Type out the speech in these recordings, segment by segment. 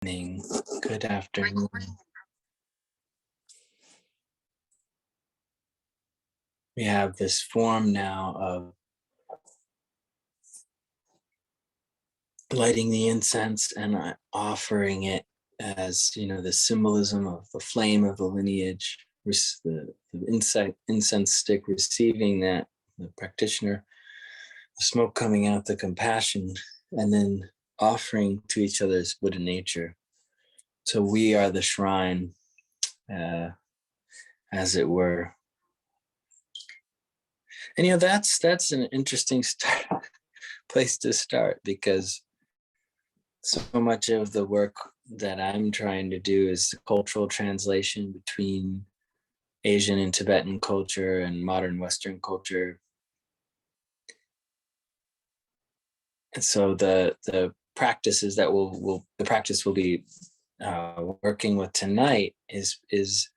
Evening. Good afternoon. We have this form now of lighting the incense and offering it as, the symbolism of the flame of the lineage, the incense stick receiving that, the practitioner, the smoke coming out, the compassion, and then offering to each other's Buddha nature. So we are the shrine, as it were. And that's an interesting place to start, because so much of the work that I'm trying to do is the cultural translation between Asian and Tibetan culture and modern Western culture. And so the practices that the practice will be working with tonight is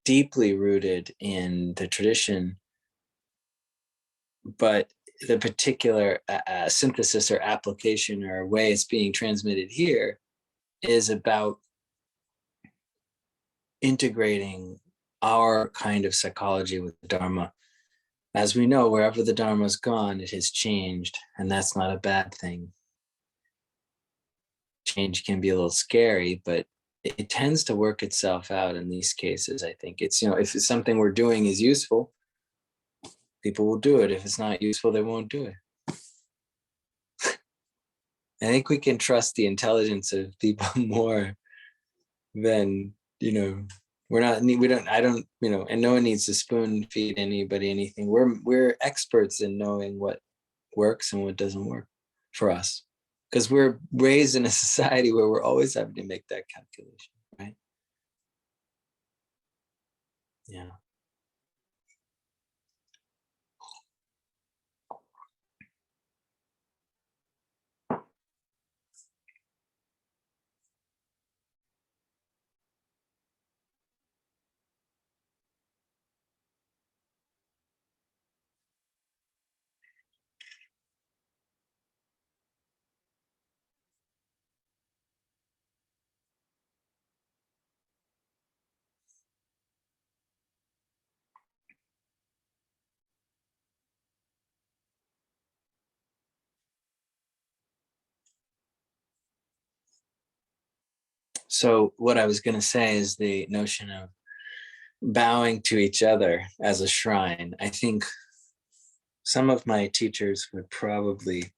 deeply rooted in the tradition, but the particular synthesis or application or way it's being transmitted here is about integrating our kind of psychology with the Dharma. As we know, wherever the Dharma's gone, it has changed, and that's not a bad thing. Change can be a little scary, but it tends to work itself out in these cases. I think it's, if it's something we're doing is useful, people will do it. If it's not useful, they won't do it. I think we can trust the intelligence of people more than, and no one needs to spoon feed anybody anything. We're experts in knowing what works and what doesn't work for us, because we're raised in a society where we're always having to make that calculation, right? Yeah. So what I was going to say is the notion of bowing to each other as a shrine. I think some of my teachers would probably,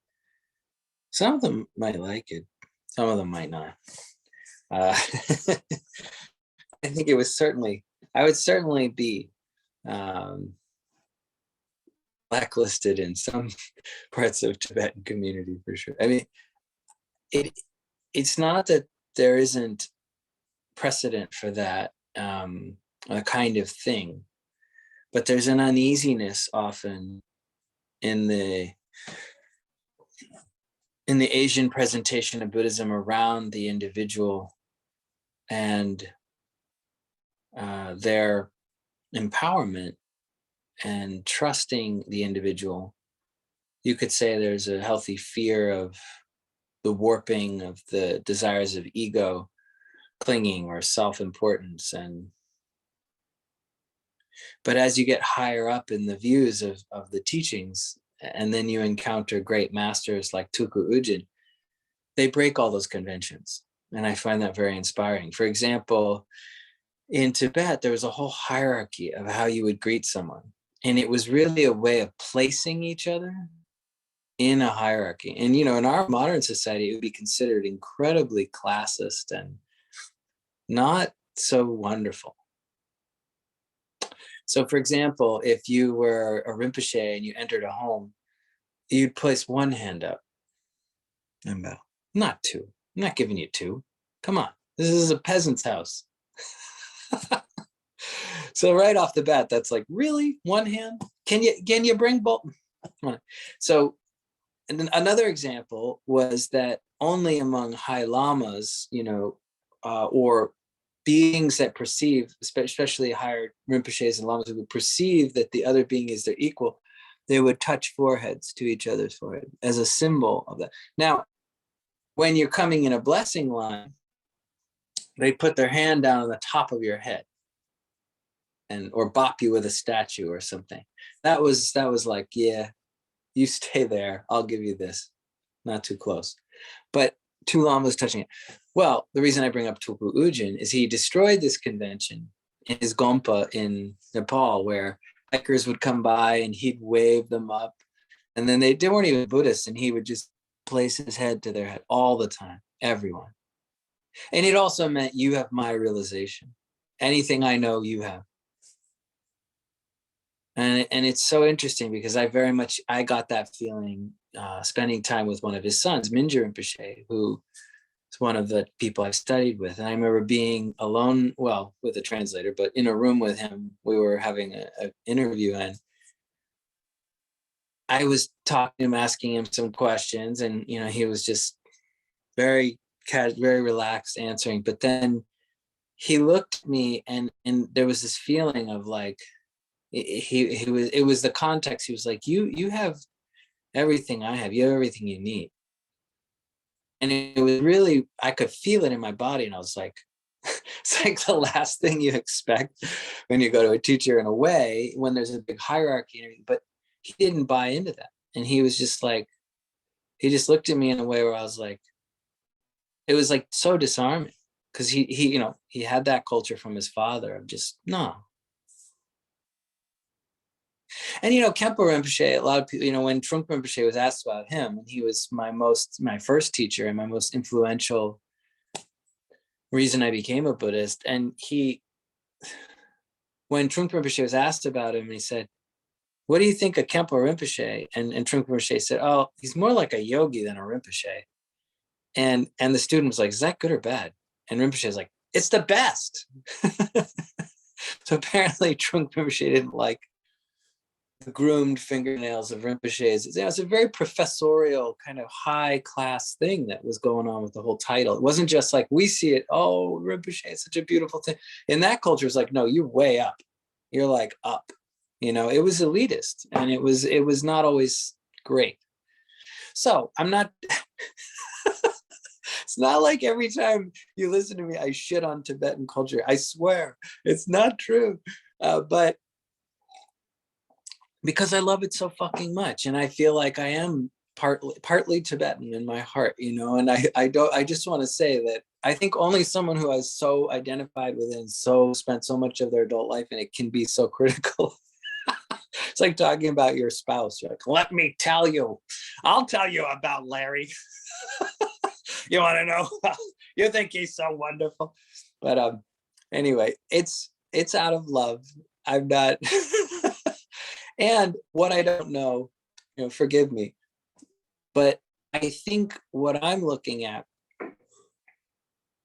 some of them might like it, some of them might not. I think I would certainly be blacklisted in some parts of Tibetan community for sure. I mean, it's not that there isn't precedent for that kind of thing, but there's an uneasiness often in the Asian presentation of Buddhism around the individual and their empowerment and trusting the individual. You could say there's a healthy fear of the warping of the desires of ego, clinging, or self-importance. But as you get higher up in the views of the teachings, and then you encounter great masters like Tulku Ujin, they break all those conventions. And I find that very inspiring. For example, in Tibet, there was a whole hierarchy of how you would greet someone. And it was really a way of placing each other in a hierarchy. And, in our modern society, it would be considered incredibly classist and not so wonderful. So, for example, if you were a Rinpoche and you entered a home, you'd place one hand up and bow, not two. I'm not giving you two. Come on, this is a peasant's house. So right off the bat, that's like, really, one hand? Can you bring both? So, and another example was that only among high lamas, or beings that perceive, especially higher Rinpoches and lamas who would perceive that the other being is their equal, they would touch foreheads to each other's forehead as a symbol of that. Now, when you're coming in a blessing line, they put their hand down on the top of your head and or bop you with a statue or something. That was like, yeah, you stay there. I'll give you this. Not too close. But Tulam was touching it. Well, the reason I bring up Tulku Ujin is he destroyed this convention in his Gompa in Nepal, where hikers would come by and he'd wave them up. And then they weren't even Buddhists, and he would just place his head to their head all the time, everyone. And it also meant, you have my realization. Anything I know, you have. And it's so interesting because I got that feeling spending time with one of his sons, Mingyur Rinpoche, who is one of the people I've studied with. And I remember being alone, well, with a translator, but in a room with him. We were having an interview, and I was talking to him, asking him some questions, and he was just very relaxed answering. But then he looked at me, and there was this feeling of like, it was the context. He was like, you have everything I have. You have everything you need. And it was really, I could feel it in my body. And I was like, it's like the last thing you expect when you go to a teacher, in a way, when there's a big hierarchy and everything. But he didn't buy into that. And he was just like, he just looked at me in a way where I was like, it was like so disarming, because he had that culture from his father of just, no. And Khenpo Rinpoche, a lot of people, when Trungpa Rinpoche was asked about him, and he was my first teacher and my most influential reason I became a Buddhist. And when Trungpa Rinpoche was asked about him, he said, what do you think of Khenpo Rinpoche? And Trungpa Rinpoche said, oh, he's more like a yogi than a Rinpoche. And the student was like, is that good or bad? And Rinpoche was like, it's the best. So apparently Trungpa Rinpoche didn't like the groomed fingernails of Rinpoche's. It's a very professorial kind of high class thing that was going on with the whole title. It wasn't just like we see it, oh, Rinpoche is such a beautiful thing. In that culture, it's like, no, you're way up. You're like up. It was elitist, and it was not always great. So I'm not, it's not like every time you listen to me, I shit on Tibetan culture. I swear, it's not true. But because I love it so fucking much, and I feel like I am partly Tibetan in my heart, and I just want to say that I think only someone who has so identified with it and so spent so much of their adult life in it can be so critical. It's like talking about your spouse. You're like, let me tell you, I'll tell you about Larry. You want to know? You think he's so wonderful. But anyway, it's out of love. I'm not. And what I don't know, forgive me, but I think what I'm looking at,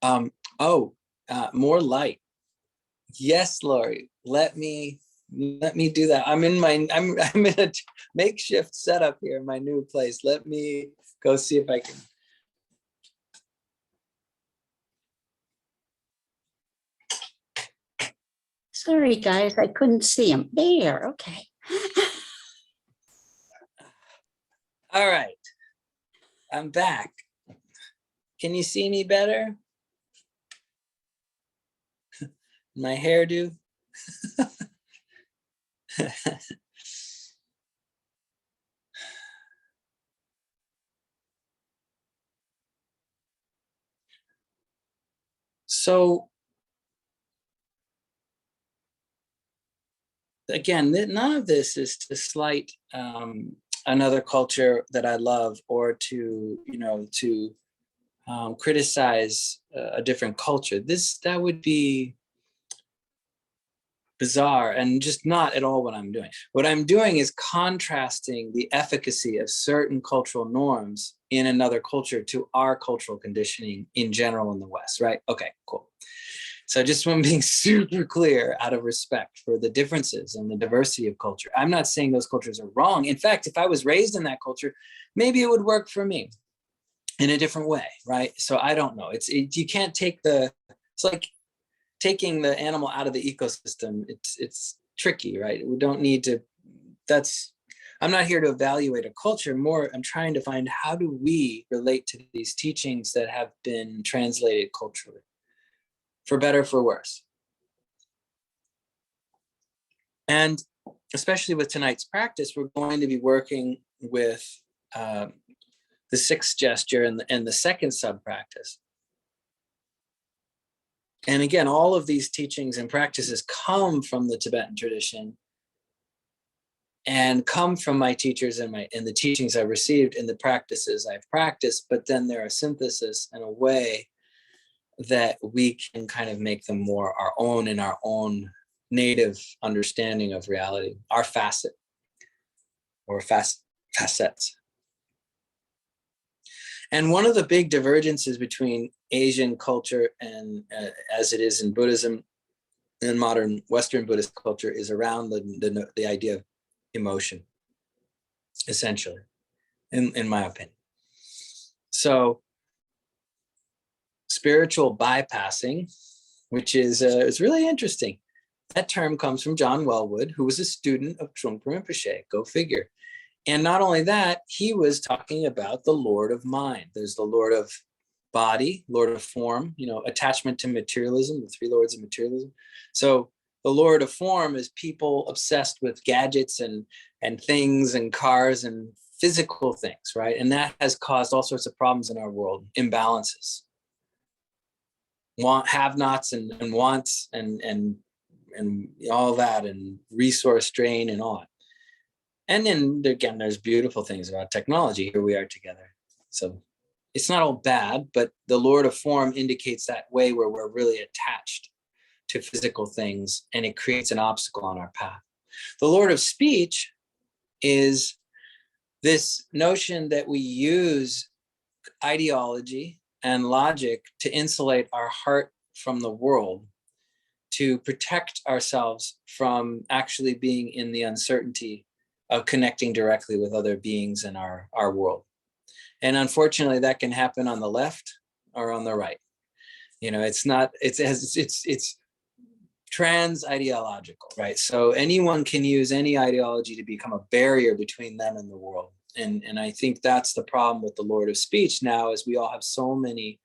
more light. Yes, Lori, let me do that. I'm in a makeshift setup here in my new place. Let me go see if I can. Sorry, guys, I couldn't see him. There, okay. All right, I'm back. Can you see me better? My hairdo. So again, none of this is to slight another culture that I love, or to criticize a different culture. That would be bizarre and just not at all what I'm doing. What I'm doing is contrasting the efficacy of certain cultural norms in another culture to our cultural conditioning in general in the West, right? Okay, cool. So just when being super clear, out of respect for the differences and the diversity of culture. I'm not saying those cultures are wrong. In fact, if I was raised in that culture, maybe it would work for me in a different way, right? So I don't know. You can't take it's like taking the animal out of the ecosystem. It's tricky, right? We don't need to, I'm not here to evaluate a culture. More, I'm trying to find how do we relate to these teachings that have been translated culturally, for better, for worse. And especially with tonight's practice, we're going to be working with the sixth gesture and the second sub-practice. And again, all of these teachings and practices come from the Tibetan tradition and come from my teachers and the teachings I received and the practices I've practiced, but then they're a synthesis in a way that we can kind of make them more our own in our own native understanding of reality, our facet or facets. And one of the big divergences between Asian culture and as it is in Buddhism and modern Western Buddhist culture is around the idea of emotion, essentially, in my opinion. So spiritual bypassing, which is really interesting. That term comes from John Wellwood, who was a student of Trungpa Rinpoche, go figure. And not only that, he was talking about the Lord of mind. There's the Lord of body, Lord of form, attachment to materialism, the three lords of materialism. So the Lord of form is people obsessed with gadgets and things and cars and physical things, right? And that has caused all sorts of problems in our world, imbalances, have-nots and wants and all that, and resource drain and on. And then again, there's beautiful things about technology. Here we are together. So it's not all bad, but the Lord of form indicates that way where we're really attached to physical things, and it creates an obstacle on our path. The Lord of speech is this notion that we use ideology and logic to insulate our heart from the world, to protect ourselves from actually being in the uncertainty of connecting directly with other beings in our world. And unfortunately, that can happen on the left or on the right. It's trans ideological, right? So anyone can use any ideology to become a barrier between them and the world. And I think that's the problem with the Lord of speech now, is we all have so many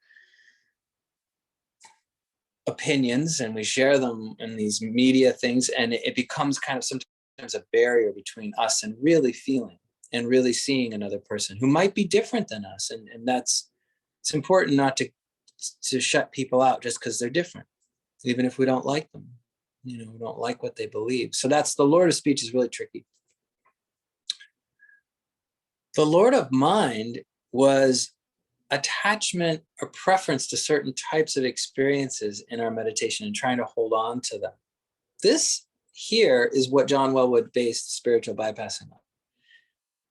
opinions and we share them in these media things, and it becomes kind of sometimes a barrier between us and really feeling and really seeing another person who might be different than us. And it's important not to shut people out just because they're different, even if we don't like them, we don't like what they believe. So that's the Lord of speech is really tricky. The Lord of mind was attachment or preference to certain types of experiences in our meditation and trying to hold on to them. This here is what John Wellwood based spiritual bypassing on.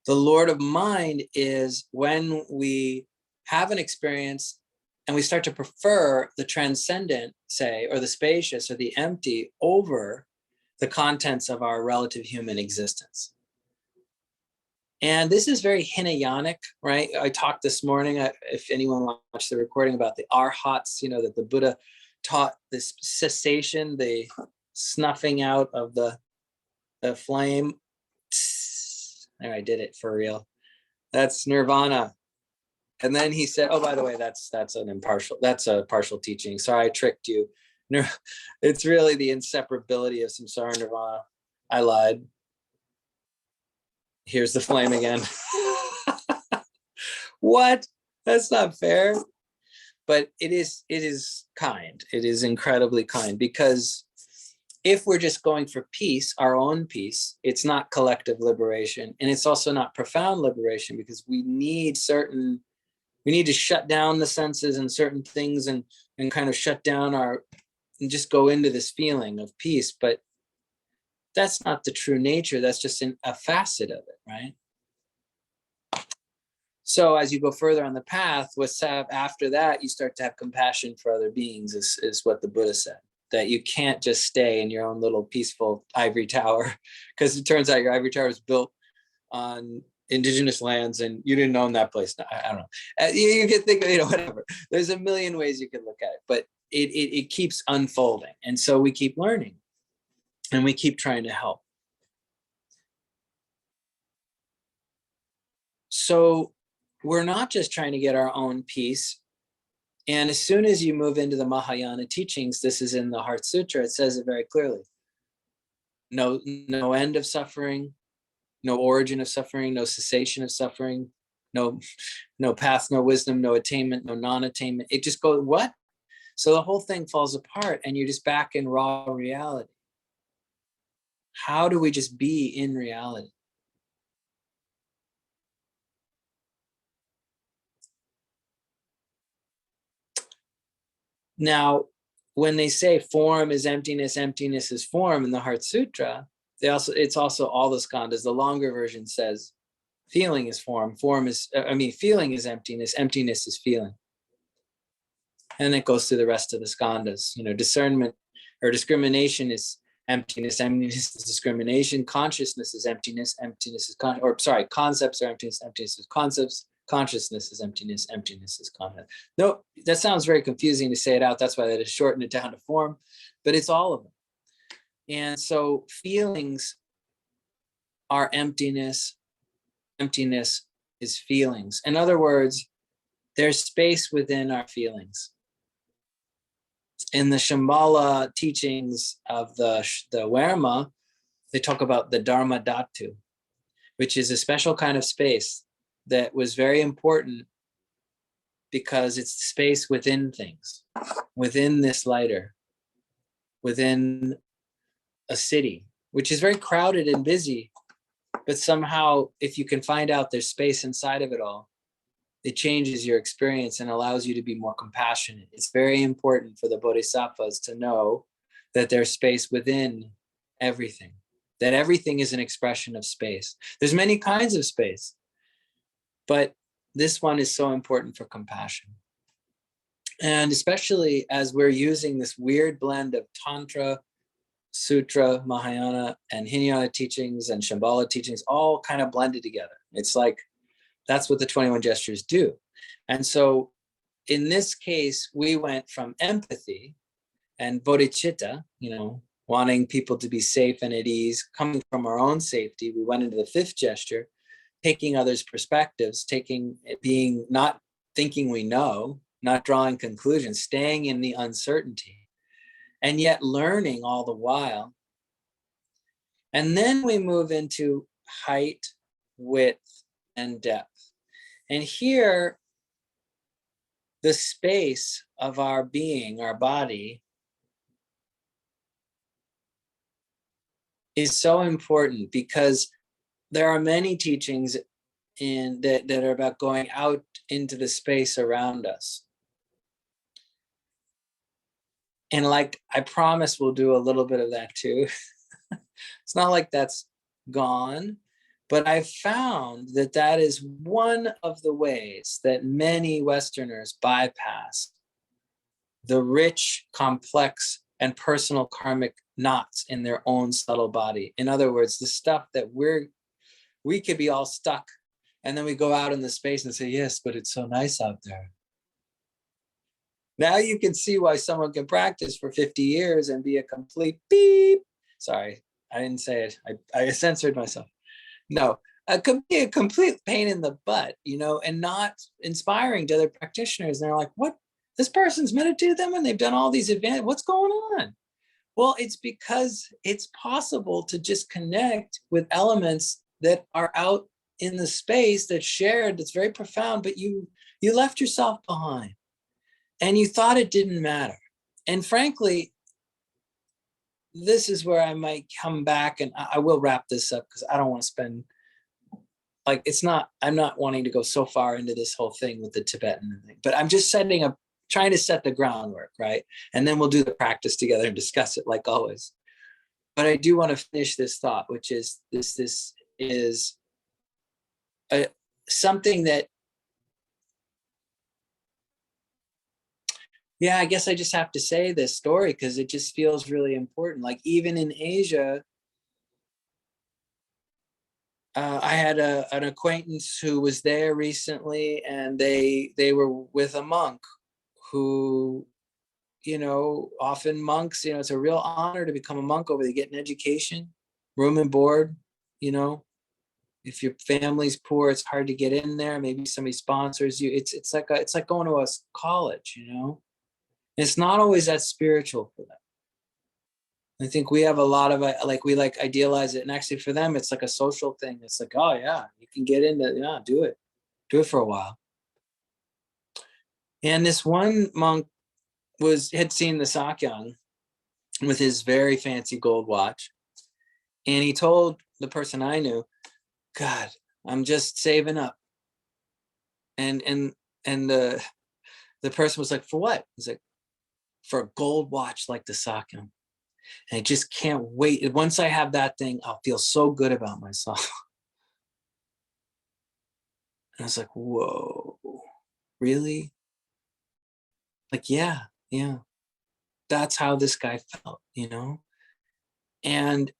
The Lord of mind is when we have an experience and we start to prefer the transcendent, say, or the spacious or the empty over the contents of our relative human existence. And this is very Hinayanic, right? I talked this morning, if anyone watched the recording, about the arhats, that the Buddha taught this cessation, the snuffing out of the flame. There, I did it for real. That's nirvana. And then he said, oh, by the way, that's a partial teaching. Sorry, I tricked you. It's really the inseparability of samsara nirvana. I lied. Here's the flame again. What? That's not fair. But it is kind. It is incredibly kind, because if we're just going for peace, our own peace, it's not collective liberation. And it's also not profound liberation, because we need to shut down the senses and certain things and kind of shut down and just go into this feeling of peace. But that's not the true nature. That's just a facet of it, right? So as you go further on the path, after that, you start to have compassion for other beings, is what the Buddha said. That you can't just stay in your own little peaceful ivory tower, because it turns out your ivory tower was built on indigenous lands and you didn't own that place. I don't know. You can think of, whatever. There's a million ways you can look at it, but it keeps unfolding. And so we keep learning and we keep trying to help. So we're not just trying to get our own peace. And as soon as you move into the Mahayana teachings, this is in the Heart Sutra, it says it very clearly. No end of suffering, no origin of suffering, no cessation of suffering, no path, no wisdom, no attainment, no non-attainment. It just goes, what? So the whole thing falls apart and you're just back in raw reality. How do we just be in reality? Now, when they say form is emptiness, emptiness is form in the Heart Sutra, it's also all the skandhas. The longer version says feeling is form, feeling is emptiness, emptiness is feeling. And it goes through the rest of the skandhas. Discernment or discrimination is emptiness, emptiness is discrimination, consciousness is emptiness, emptiness is concepts are emptiness, emptiness is concepts, consciousness is emptiness, emptiness is content. No, that sounds very confusing to say it out. That's why they just shorten it down to form, but it's all of them. And so feelings are emptiness, emptiness is feelings. In other words, there's space within our feelings. In the Shambhala teachings of the Werma, they talk about the Dharma Dhatu, which is a special kind of space that was very important because it's the space within things, within this lighter, within a city, which is very crowded and busy. But somehow, if you can find out there's space inside of it all, it changes your experience and allows you to be more compassionate. It's very important for the bodhisattvas to know that there's space within everything, that everything is an expression of space. There's many kinds of space, but this one is so important for compassion. And especially as we're using this weird blend of Tantra, Sutra, Mahayana, and Hinayana teachings and Shambhala teachings all kind of blended together. It's like, that's what the 21 gestures do. And so in this case, we went from empathy and bodhicitta, wanting people to be safe and at ease, coming from our own safety. We went into the fifth gesture, taking others' perspectives, being not thinking we know, not drawing conclusions, staying in the uncertainty, and yet learning all the while. And then we move into height, width, and depth. And here, the space of our being, our body, is so important because there are many teachings that are about going out into the space around us. And I promise we'll do a little bit of that too. It's not like that's gone, but I've found that is one of the ways that many Westerners bypass the rich, complex, and personal karmic knots in their own subtle body. In other words, the stuff that we could be all stuck, and then we go out in the space and say, yes, but it's so nice out there. Now you can see why someone can practice for 50 years and be a complete beep. Sorry, I didn't say it. I censored myself. No, it could be a complete pain in the butt, and not inspiring to other practitioners. And they're like, what? This person's meditated them and they've done all these advances. What's going on? Well, it's because it's possible to just connect with elements that are out in the space that's shared, that's very profound, but you left yourself behind and you thought it didn't matter. And frankly, this is where I might come back, and I will wrap this up because I don't want to spend, I'm not wanting to go so far into this whole thing with the Tibetan thing, but I'm just trying to set the groundwork, right? And then we'll do the practice together and discuss it like always. But I do want to finish this thought, which is this is something that, yeah, I guess I just have to say this story because it just feels really important. Like even in Asia, I had an acquaintance who was there recently, and they were with a monk who, often monks, it's a real honor to become a monk over there. You get an education, room and board, If your family's poor, it's hard to get in there. Maybe somebody sponsors you. It's like going to a college, you know. It's not always that spiritual for them. I think we have a lot of like we like idealize it, and actually for them, it's like a social thing. It's like, oh yeah, you can get into, yeah, do it for a while. And this one monk had seen the Sakyong with his very fancy gold watch, and he told the person I knew, God, I'm just saving up. And the person was like, for what? He's like, for a gold watch like the Sakyong. And I just can't wait. Once I have that thing, I'll feel so good about myself. And I was like, whoa, really? Like, yeah. That's how this guy felt, you know? And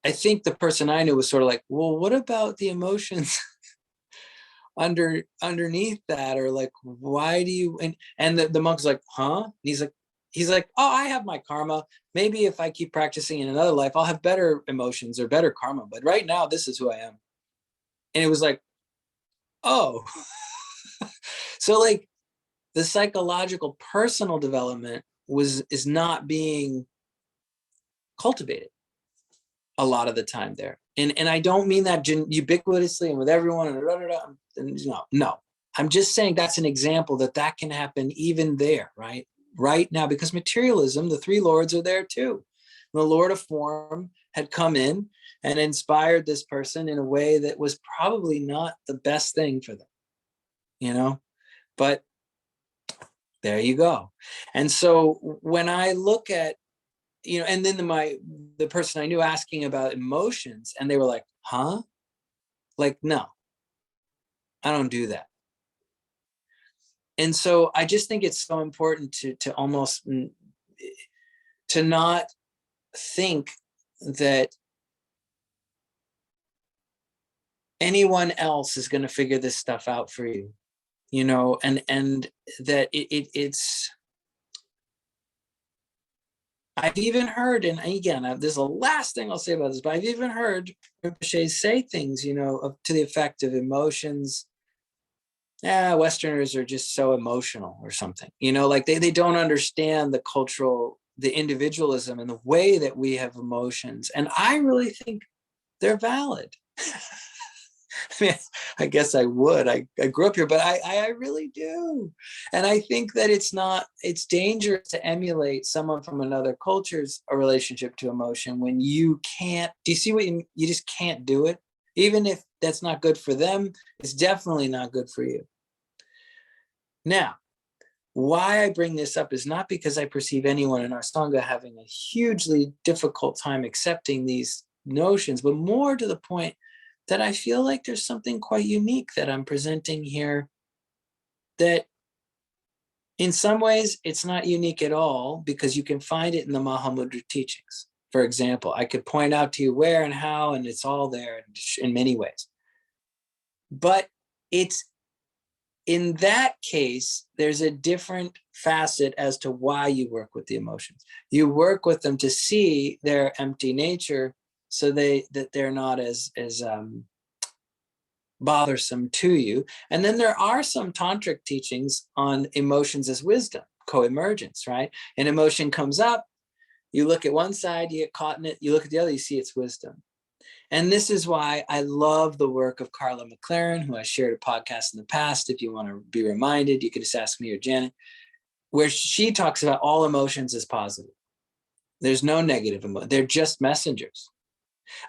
I think the person I knew was sort of like, well, what about the emotions underneath that? Or like, why do you, and the monk's like, huh? And he's like, oh, I have my karma. Maybe if I keep practicing in another life, I'll have better emotions or better karma. But right now, this is who I am. And it was like, oh. So like the psychological personal development is not being cultivated a lot of the time there. And I don't mean that ubiquitously and with everyone and no. I'm just saying that's an example that can happen even there, right now, because materialism, the three lords are there too. The Lord of Form had come in and inspired this person in a way that was probably not the best thing for them, you know, but there you go. And so when I look at, you know, and then the person I knew asking about emotions, and they were like, huh? Like, no, I don't do that. And so I just think it's so important to almost to not think that anyone else is going to figure this stuff out for you, you know, and that it's, I've even heard, and again, this is the last thing I'll say about this, but I've even heard Rinpoche say things, you know, to the effect of emotions. Yeah, Westerners are just so emotional or something, you know, like they don't understand the cultural, the individualism and the way that we have emotions. And I really think they're valid. I mean, I guess I would. I grew up here, but I really do. And I think that it's dangerous to emulate someone from another culture's a relationship to emotion when you can't. Do you see what you just can't do it? Even if that's not good for them, it's definitely not good for you. Now, why I bring this up is not because I perceive anyone in our Sangha having a hugely difficult time accepting these notions, but more to the point that I feel like there's something quite unique that I'm presenting here that in some ways it's not unique at all, because you can find it in the Mahamudra teachings. For example, I could point out to you where and how, and it's all there in many ways. But it's in that case, there's a different facet as to why you work with the emotions. You work with them to see their empty nature, so that they're not as bothersome to you. And then there are some tantric teachings on emotions as wisdom, co-emergence, right? An emotion comes up, you look at one side, you get caught in it, you look at the other, you see it's wisdom. And this is why I love the work of Carla McLaren, who I shared a podcast in the past. If you want to be reminded, you can just ask me or Janet, where she talks about all emotions as positive. There's no negative emotion. They're just messengers.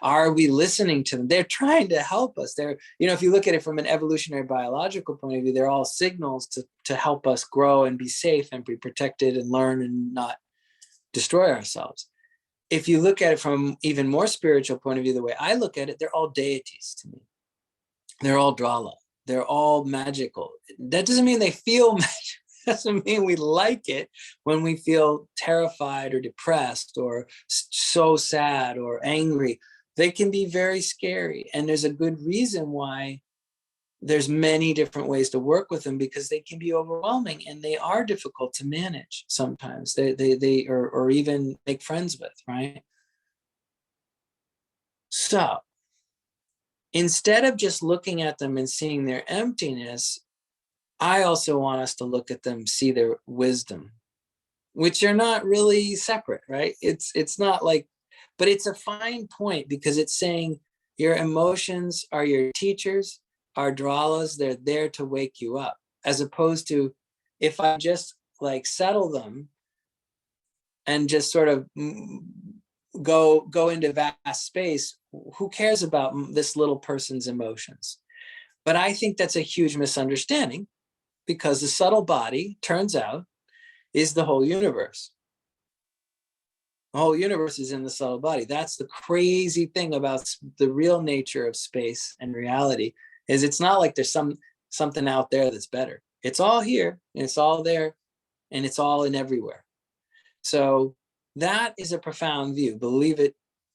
Are we listening to them? They're trying to help us. They're, you know, if you look at it from an evolutionary biological point of view, they're all signals to help us grow and be safe and be protected and learn and not destroy ourselves. If you look at it from even more spiritual point of view, the way I look at it, they're all deities to me. They're all Drala. They're all magical. That doesn't mean they feel magic. Doesn't mean we like it when we feel terrified or depressed or so sad or angry. They can be very scary. And there's a good reason why there's many different ways to work with them, because they can be overwhelming and they are difficult to manage sometimes. They or even make friends with, right? So instead of just looking at them and seeing their emptiness, I also want us to look at them, see their wisdom, which are not really separate, right? It's not like, but it's a fine point because it's saying your emotions are your teachers, are dralas, they're there to wake you up, as opposed to if I just like settle them and just sort of go into vast space, who cares about this little person's emotions? But I think that's a huge misunderstanding, because the subtle body, turns out, is the whole universe. The whole universe is in the subtle body. That's the crazy thing about the real nature of space and reality, is it's not like there's something out there that's better. It's all here, and it's all there, and it's all in everywhere. So that is a profound view. Believe it,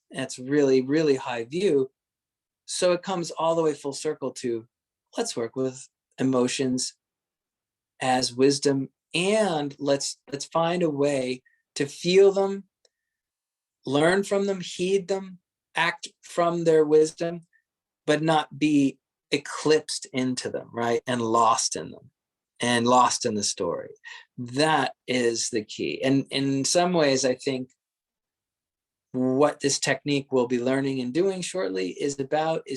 that's really, really high view. So it comes all the way full circle to, let's work with emotions as wisdom, and let's find a way to feel them, learn from them, heed them, act from their wisdom, but not be eclipsed into them, right? And lost in them and lost in the story. That is the key. And in some ways, I think what this technique we'll be learning and doing shortly is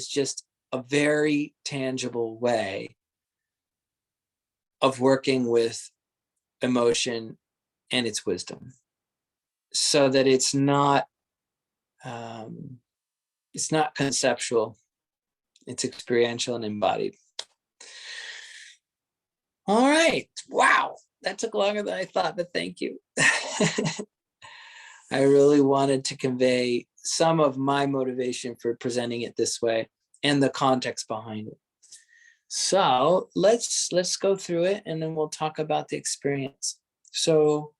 just a very tangible way of working with emotion and its wisdom, so that it's not conceptual, it's experiential and embodied. All right, wow, that took longer than I thought, but thank you. I really wanted to convey some of my motivation for presenting it this way and the context behind it. So let's go through it, and then we'll talk about the experience. So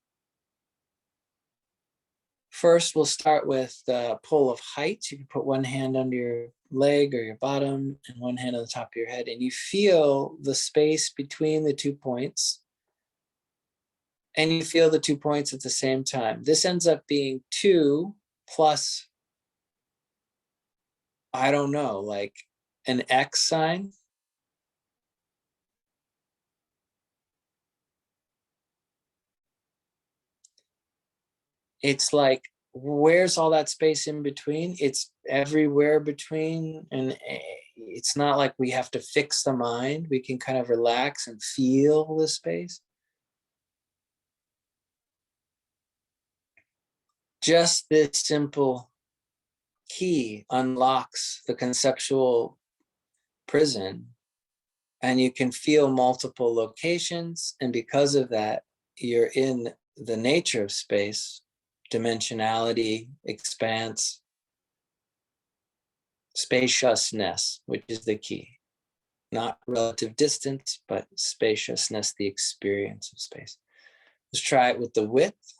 first, we'll start with the pull of height. You can put one hand under your leg or your bottom and one hand on the top of your head, and you feel the space between the 2 points, and you feel the 2 points at the same time. This ends up being 2 plus, I don't know, like an X sign. It's like, where's all that space in between? It's everywhere between, and it's not like we have to fix the mind. We can kind of relax and feel the space. Just this simple key unlocks the conceptual prison, and you can feel multiple locations. And because of that, you're in the nature of space, dimensionality, expanse, spaciousness, which is the key. Not relative distance, but spaciousness, the experience of space. Let's try it with the width,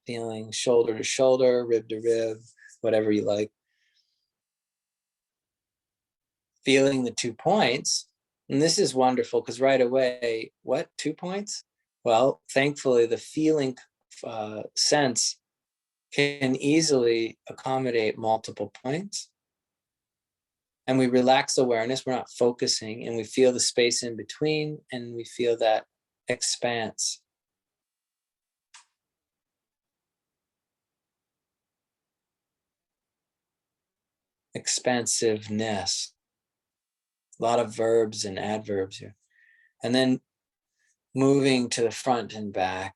feeling shoulder to shoulder, rib to rib, whatever you like. Feeling the 2 points. And this is wonderful because right away, what, 2 points? Well, thankfully, the feeling sense can easily accommodate multiple points. And we relax awareness, we're not focusing, and we feel the space in between, and we feel that expanse. Expansiveness. A lot of verbs and adverbs here. And then moving to the front and back,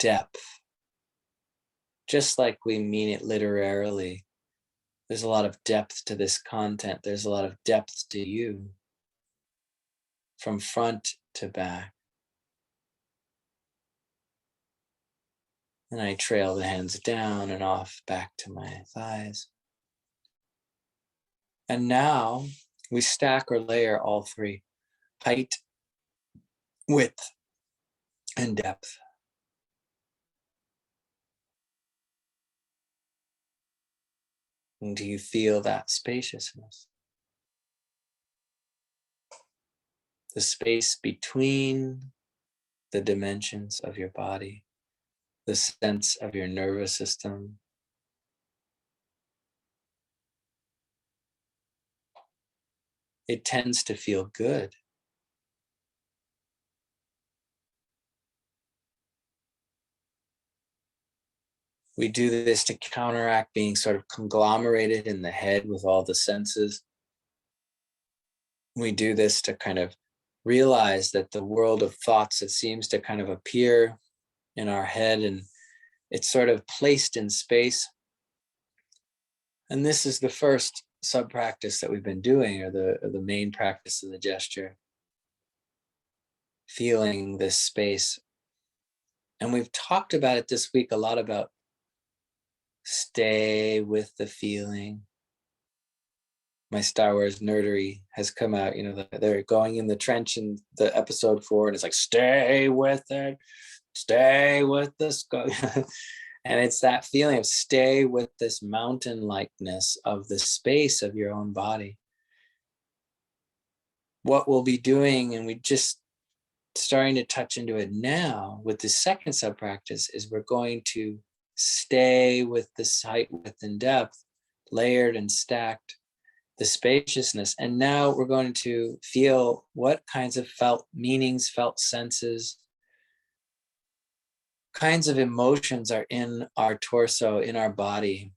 depth. Just like we mean it literarily, there's a lot of depth to this content. There's a lot of depth to you, from front to back. And I trail the hands down and off back to my thighs. And now we stack or layer all three: height, width, and depth. And do you feel that spaciousness? The space between the dimensions of your body, the sense of your nervous system, it tends to feel good. We do this to counteract being sort of conglomerated in the head with all the senses. We do this to kind of realize that the world of thoughts that seems to kind of appear in our head, and it's sort of placed in space. And this is the first sub practice that we've been doing, or the main practice of the gesture, feeling this space. And we've talked about it this week a lot, about stay with the feeling. My Star Wars nerdery has come out. They're going in the trench in the episode 4, and it's like, stay with it, stay with this. And it's that feeling of stay with this mountain likeness of the space of your own body. What we'll be doing, and we just starting to touch into it now with the second sub practice, is we're going to stay with this height, width, and depth, layered and stacked, the spaciousness. And now we're going to feel what kinds of felt meanings, felt senses, kinds of emotions are in our torso, in our body.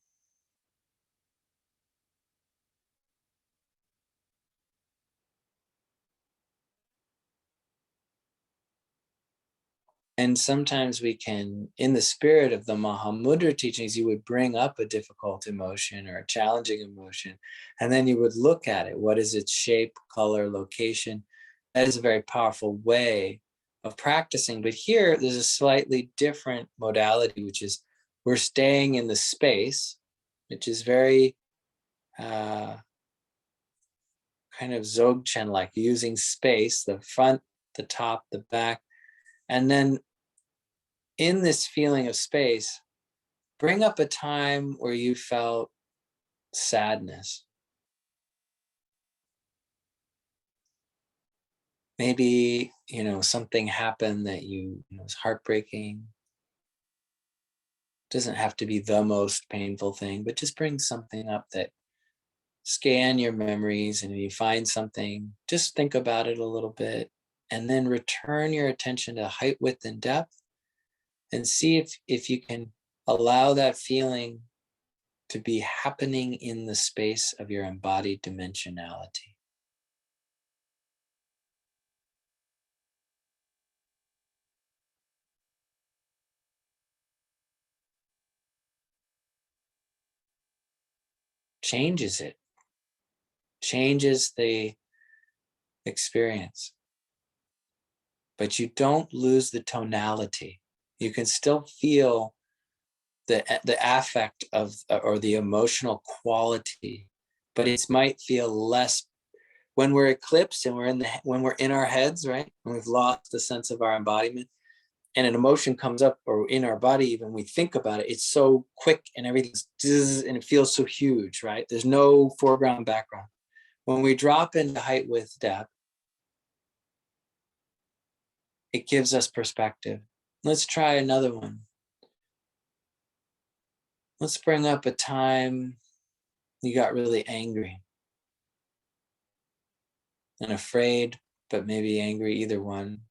And sometimes we can, in the spirit of the Mahamudra teachings, you would bring up a difficult emotion or a challenging emotion, and then you would look at it. What is its shape, color, location? That is a very powerful way of practicing. But here, there's a slightly different modality, which is we're staying in the space, which is very kind of Dzogchen-like, using space, the front, the top, the back. And then in this feeling of space, bring up a time where you felt sadness. Maybe, something happened that was heartbreaking. Doesn't have to be the most painful thing, but just bring something up that, scan your memories, and if you find something, just think about it a little bit, and then return your attention to height, width, and depth, and see if you can allow that feeling to be happening in the space of your embodied dimensionality. Changes it, changes the experience. But you don't lose the tonality. You can still feel the affect of, or the emotional quality, but it might feel less when we're eclipsed and when we're in our heads, right? When we've lost the sense of our embodiment, and an emotion comes up, or in our body, even we think about it, it's so quick and everything's and it feels so huge, right? There's no foreground, background. When we drop into height, width, depth, it gives us perspective. Let's try another one. Let's bring up a time you got really angry and afraid, but maybe angry, either one.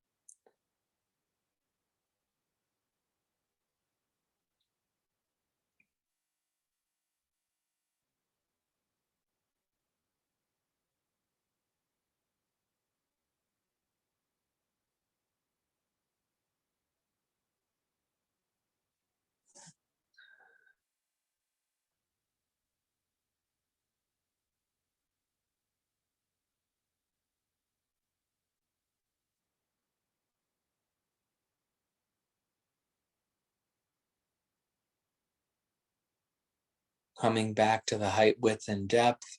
Coming back to the height, width, and depth.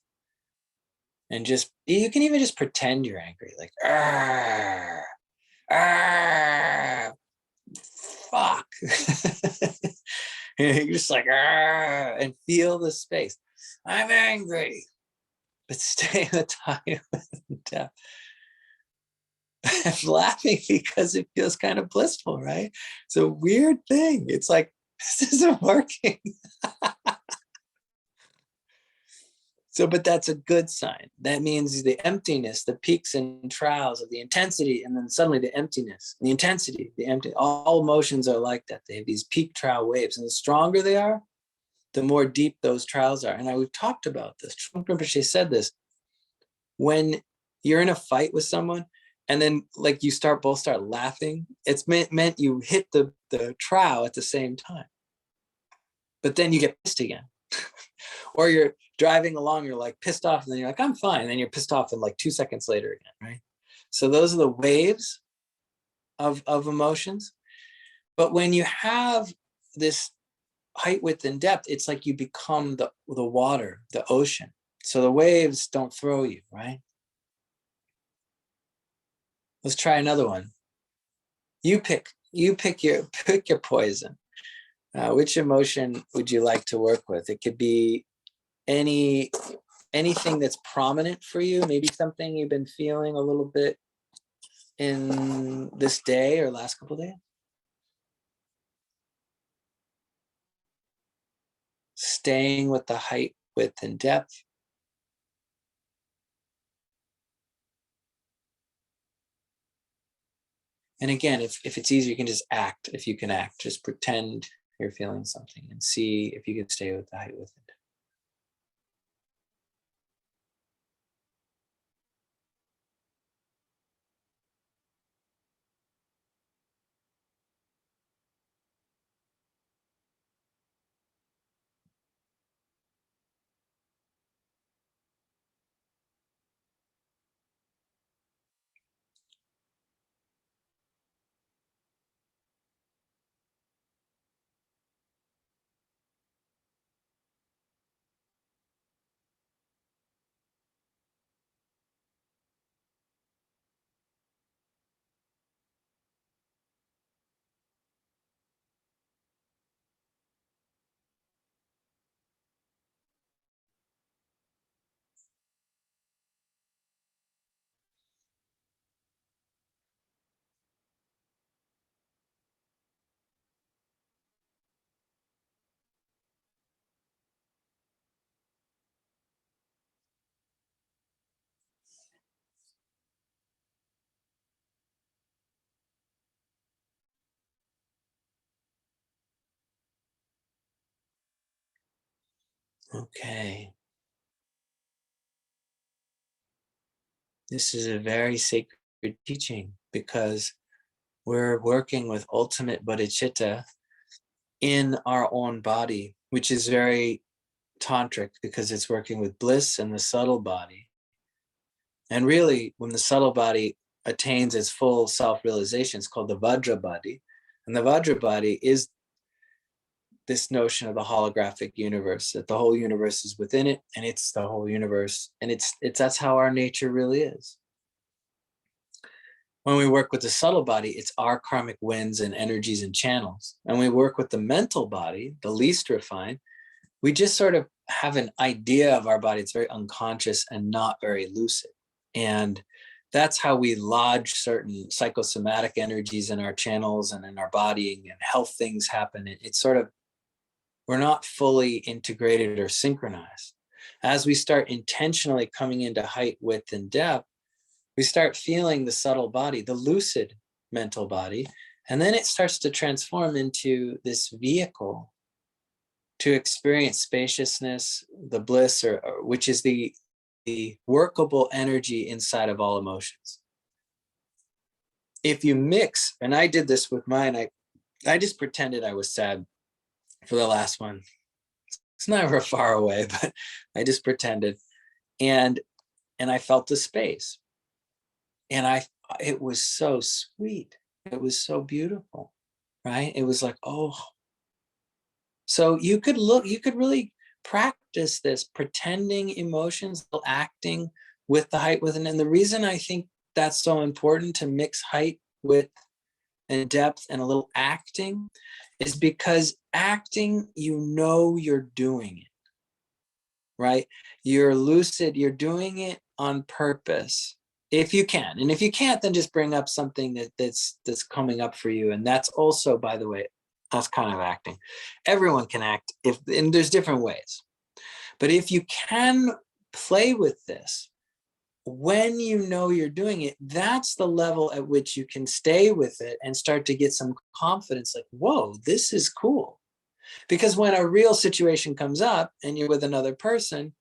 And you can even just pretend you're angry, like, "Arr, arr, fuck." You're just like, "Arr," and feel the space. I'm angry, but stay in the height, width, and depth. I'm laughing because it feels kind of blissful, right? It's a weird thing. It's like, this isn't working. So, but that's a good sign. That means the emptiness, the peaks and troughs of the intensity, and then suddenly the emptiness, the intensity, the empty. All emotions are like that. They have these peak trough waves, and the stronger they are, the more deep those troughs are. And we've talked about this. Trungpa Rinpoche said this. When you're in a fight with someone, and then like you both start laughing, it's meant you hit the trough at the same time. But then you get pissed again. Or you're driving along, you're like pissed off, and then you're like, I'm fine. And then you're pissed off, and like 2 seconds later again, right? So those are the waves of emotions. But when you have this height, width, and depth, it's like you become the water, the ocean. So the waves don't throw you, right? Let's try another one. You pick your poison. Which emotion would you like to work with? It could be anything that's prominent for you, maybe something you've been feeling a little bit in this day or last couple of days. Staying with the height, width, and depth. And again, if it's easy, you can just act. If you can act, just pretend you're feeling something and see if you can stay with the height, width, and depth. Okay. This is a very sacred teaching because we're working with ultimate bodhicitta in our own body, which is very tantric because it's working with bliss and the subtle body. And really, when the subtle body attains its full self-realization, it's called the Vajra body. And the Vajra body is this notion of the holographic universe, that the whole universe is within it, and it's the whole universe. And it's that's how our nature really is. When we work with the subtle body, it's our karmic winds and energies and channels. And we work with the mental body, the least refined, we just sort of have an idea of our body. It's very unconscious and not very lucid. And that's how we lodge certain psychosomatic energies in our channels and in our body, and health things happen. It's sort of, we're not fully integrated or synchronized. As we start intentionally coming into height, width, and depth, we start feeling the subtle body, the lucid mental body, and then it starts to transform into this vehicle to experience spaciousness, the bliss, or which is the workable energy inside of all emotions. If you mix, and I did this with mine, I just pretended I was sad for the last one. It's never far away, but I just pretended, and I felt the space, and it was so sweet. It was so beautiful, right? It was like, oh. So you could really practice this, pretending emotions, acting with the height, with, and the reason I think that's so important to mix height, width, and depth and a little acting is because acting, you're doing it, right? You're lucid, you're doing it on purpose, if you can. And if you can't, then just bring up something that's coming up for you. And that's also, by the way, that's kind of acting. Everyone can act, and there's different ways. But if you can play with this. When you know you're doing it, that's the level at which you can stay with it and start to get some confidence, like, whoa, this is cool. Because when a real situation comes up and you're with another person,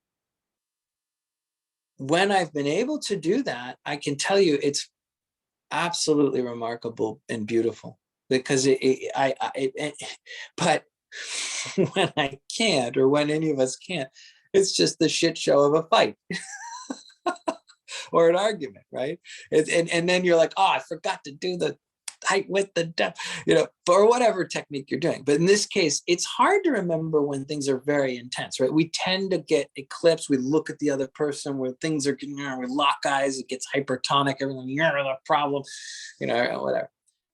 when I've been able to do that, I can tell you it's absolutely remarkable and beautiful. Because but when I can't, or when any of us can't, it's just the shit show of a fight or an argument, right? And then you're like, oh, I forgot to do the height, width, the depth, or whatever technique you're doing. But in this case, it's hard to remember when things are very intense, right? We tend to get eclipsed. We look at the other person where things are, we lock eyes, it gets hypertonic, everyone, you're the problem, whatever.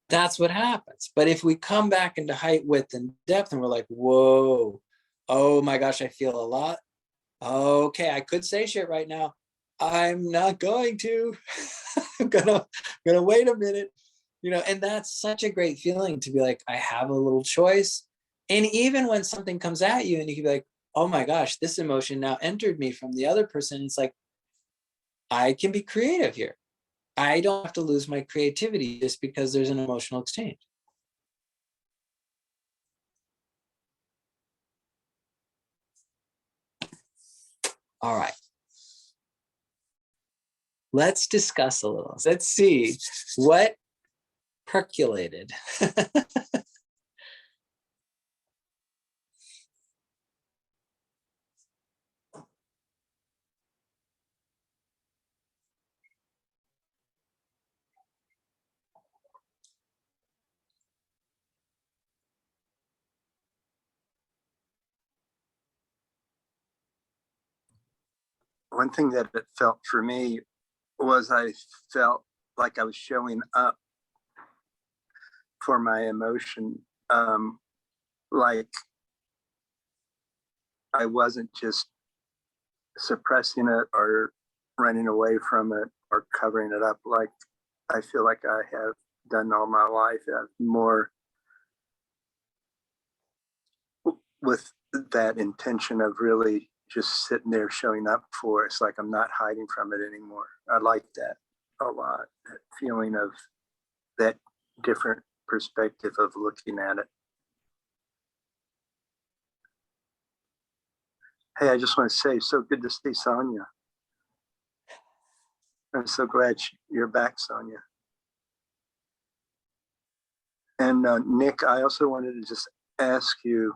That's what happens. But if we come back into height, width, and depth, and we're like, whoa, oh my gosh, I feel a lot. Okay, I could say shit right now. I'm not going to. I'm gonna wait a minute. And that's such a great feeling to be like, I have a little choice. And even when something comes at you and you can be like, oh my gosh, this emotion now entered me from the other person. It's like, I can be creative here. I don't have to lose my creativity just because there's an emotional exchange. All right. Let's discuss a little. Let's see what percolated. One thing that it felt for me was I felt like I was showing up for my emotion, like I wasn't just suppressing it or running away from it or covering it up like I feel like I have done all my life. More with that intention of really just sitting there showing up for it. It's like I'm not hiding from it anymore. I like that a lot, that feeling of that different perspective of looking at it. Hey, I just want to say, so good to see Sonia. I'm so glad you're back, Sonia. And Nick, I also wanted to just ask you,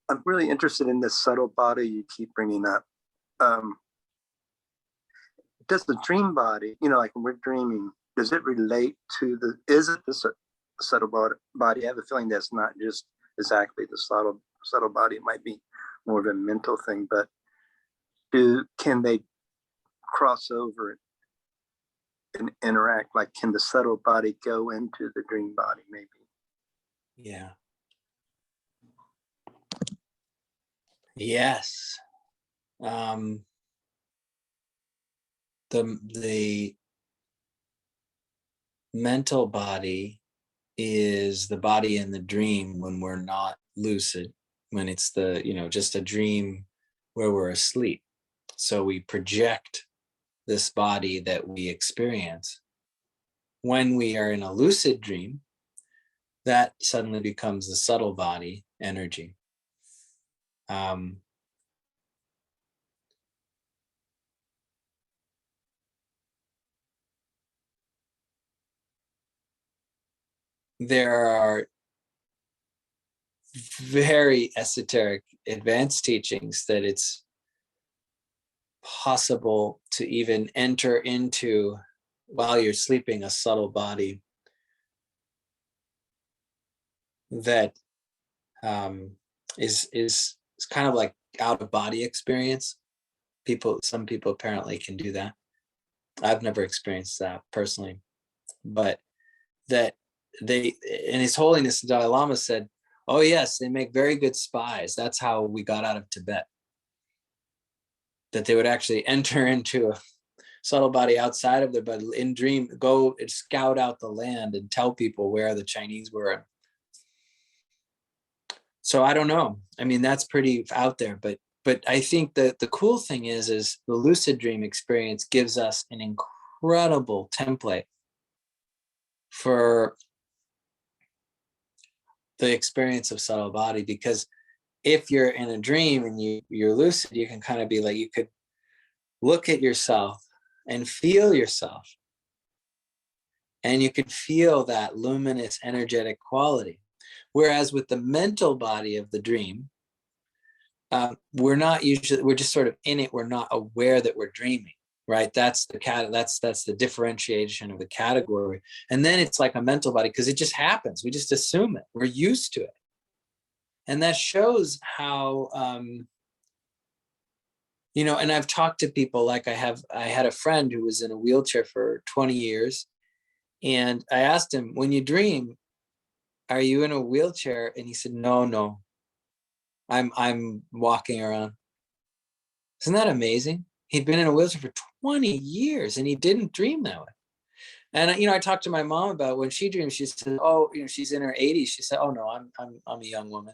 I'm really interested in this subtle body you keep bringing up. Does the dream body, like when we're dreaming, does it relate to is it the subtle body? I have a feeling that's not just exactly the subtle body. It might be more of a mental thing, but can they cross over and interact? Like, can the subtle body go into the dream body, maybe? Yeah. Yes. The mental body is the body in the dream when we're not lucid, when it's just a dream where we're asleep. So we project this body that we experience. When we are in a lucid dream, that suddenly becomes the subtle body energy. There are very esoteric advanced teachings that it's possible to even enter into, while you're sleeping, a subtle body that is kind of like out of body experience. Some people apparently can do that. I've never experienced that personally, but that and His Holiness the Dalai Lama said, oh yes, they make very good spies. That's how we got out of Tibet. That they would actually enter into a subtle body outside of their body in dream, go and scout out the land and tell people where the Chinese were. So I don't know. I mean, that's pretty out there, but but I think that the cool thing is the lucid dream experience gives us an incredible template for the experience of subtle body, because if you're in a dream and you're lucid, you can kind of be like, you could look at yourself and feel yourself, and you could feel that luminous energetic quality. Whereas with the mental body of the dream, we're just sort of in it, we're not aware that we're dreaming, right? That's the differentiation of the category. And then it's like a mental body because it just happens, we just assume it, we're used to it. And that shows how and I've talked to people, like I had a friend who was in a wheelchair for 20 years, and I asked him, when you dream, are you in a wheelchair? And he said, no, I'm walking around. Isn't that amazing? He'd been in a wheelchair for 20 years and he didn't dream that way. And I talked to my mom about when she dreams. She said, "Oh, she's in her 80s." She said, "Oh no, I'm a young woman."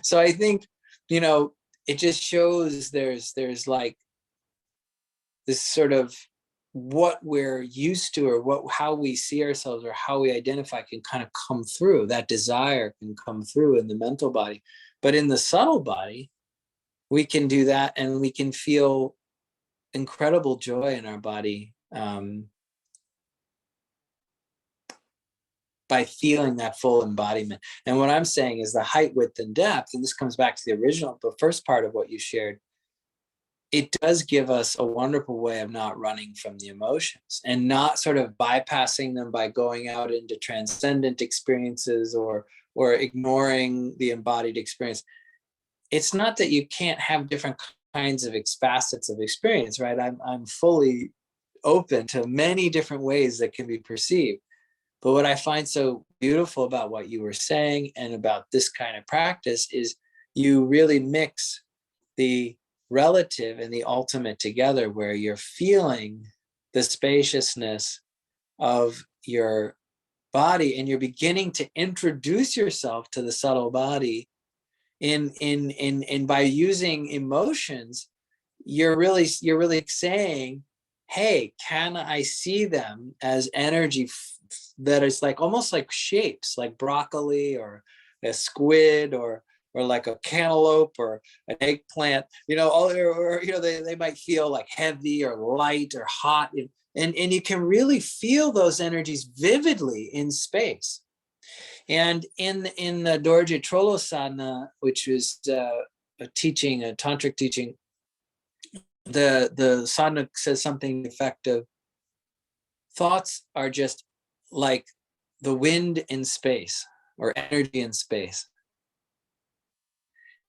So I think it just shows there's like this sort of what we're used to, or how we see ourselves or how we identify can kind of come through. That desire can come through in the mental body, but in the subtle body, we can do that, and we can feel incredible joy in our body by feeling that full embodiment. And what I'm saying is the height, width, and depth, and this comes back to the first part of what you shared, it does give us a wonderful way of not running from the emotions and not sort of bypassing them by going out into transcendent experiences or ignoring the embodied experience. It's not that you can't have different kinds of facets of experience, right? I'm fully open to many different ways that can be perceived. But what I find so beautiful about what you were saying and about this kind of practice is you really mix the relative and the ultimate together, where you're feeling the spaciousness of your body and you're beginning to introduce yourself to the subtle body in by using emotions. You're really saying, hey, can I see them as energy that is like almost like shapes, like broccoli or a squid or like a cantaloupe or an eggplant, they might feel like heavy or light or hot, and you can really feel those energies vividly in space. And in the Dorje Trollo Sadhana, which was a tantric teaching, the sadhana says something effective. Thoughts are just like the wind in space, or energy in space.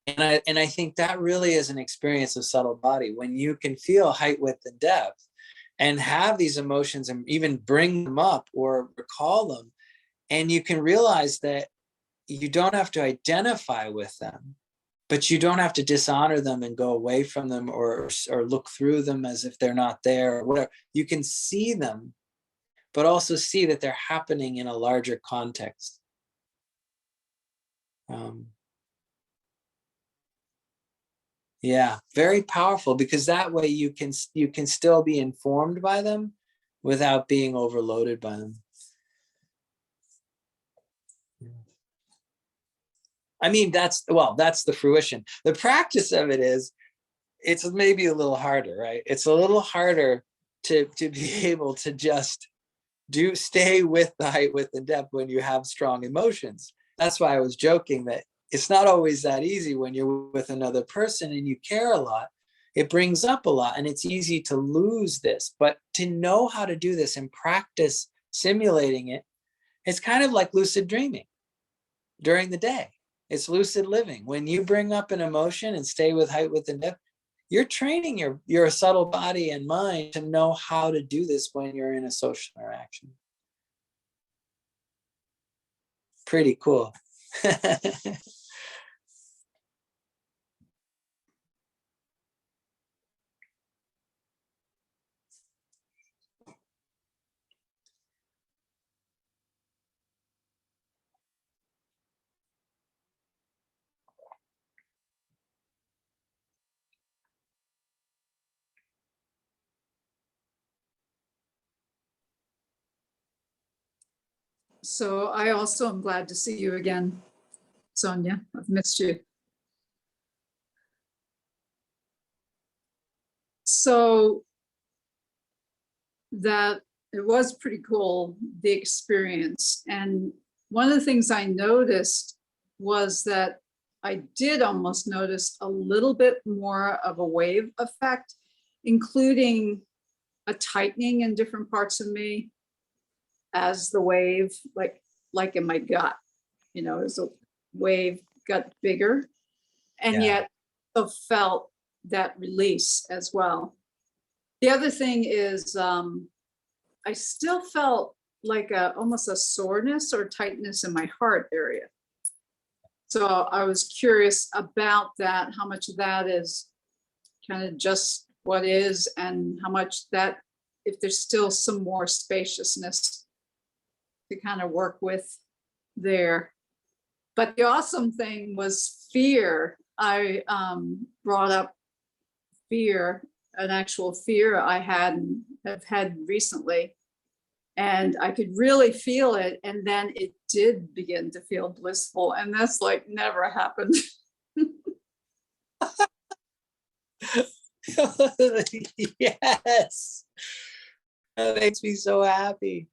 And I think that really is an experience of subtle body, when you can feel height, width, and depth, and have these emotions and even bring them up or recall them. And you can realize that you don't have to identify with them, but you don't have to dishonor them and go away from them or look through them as if they're not there or whatever. You can see them, but also see that they're happening in a larger context. Yeah, very powerful, because that way you can still be informed by them without being overloaded by them. I mean, that's the fruition. The practice of it is, it's maybe a little harder, right? It's a little harder to be able to just stay with the height, width, and depth when you have strong emotions. That's why I was joking that it's not always that easy when you're with another person and you care a lot. It brings up a lot, and it's easy to lose this. But to know how to do this and practice simulating it, it's kind of like lucid dreaming during the day. It's lucid living. When you bring up an emotion and stay with height, width, and depth, you're training your subtle body and mind to know how to do this when you're in a social interaction. Pretty cool. So I also am glad to see you again, Sonia. I've missed you. So that it was pretty cool, the experience. And one of the things I noticed was that I did almost notice a little bit more of a wave effect, including a tightening in different parts of me as the wave, like in my gut, as the wave got bigger, and Yeah. yet I felt that release as well. The other thing is I still felt like almost a soreness or tightness in my heart area. So I was curious about that, how much of that is kind of just what is, and how much that, if there's still some more spaciousness to kind of work with there. But the awesome thing was fear. I brought up fear, an actual fear I have had recently. And I could really feel it. And then it did begin to feel blissful. And that's like never happened. Yes. That makes me so happy.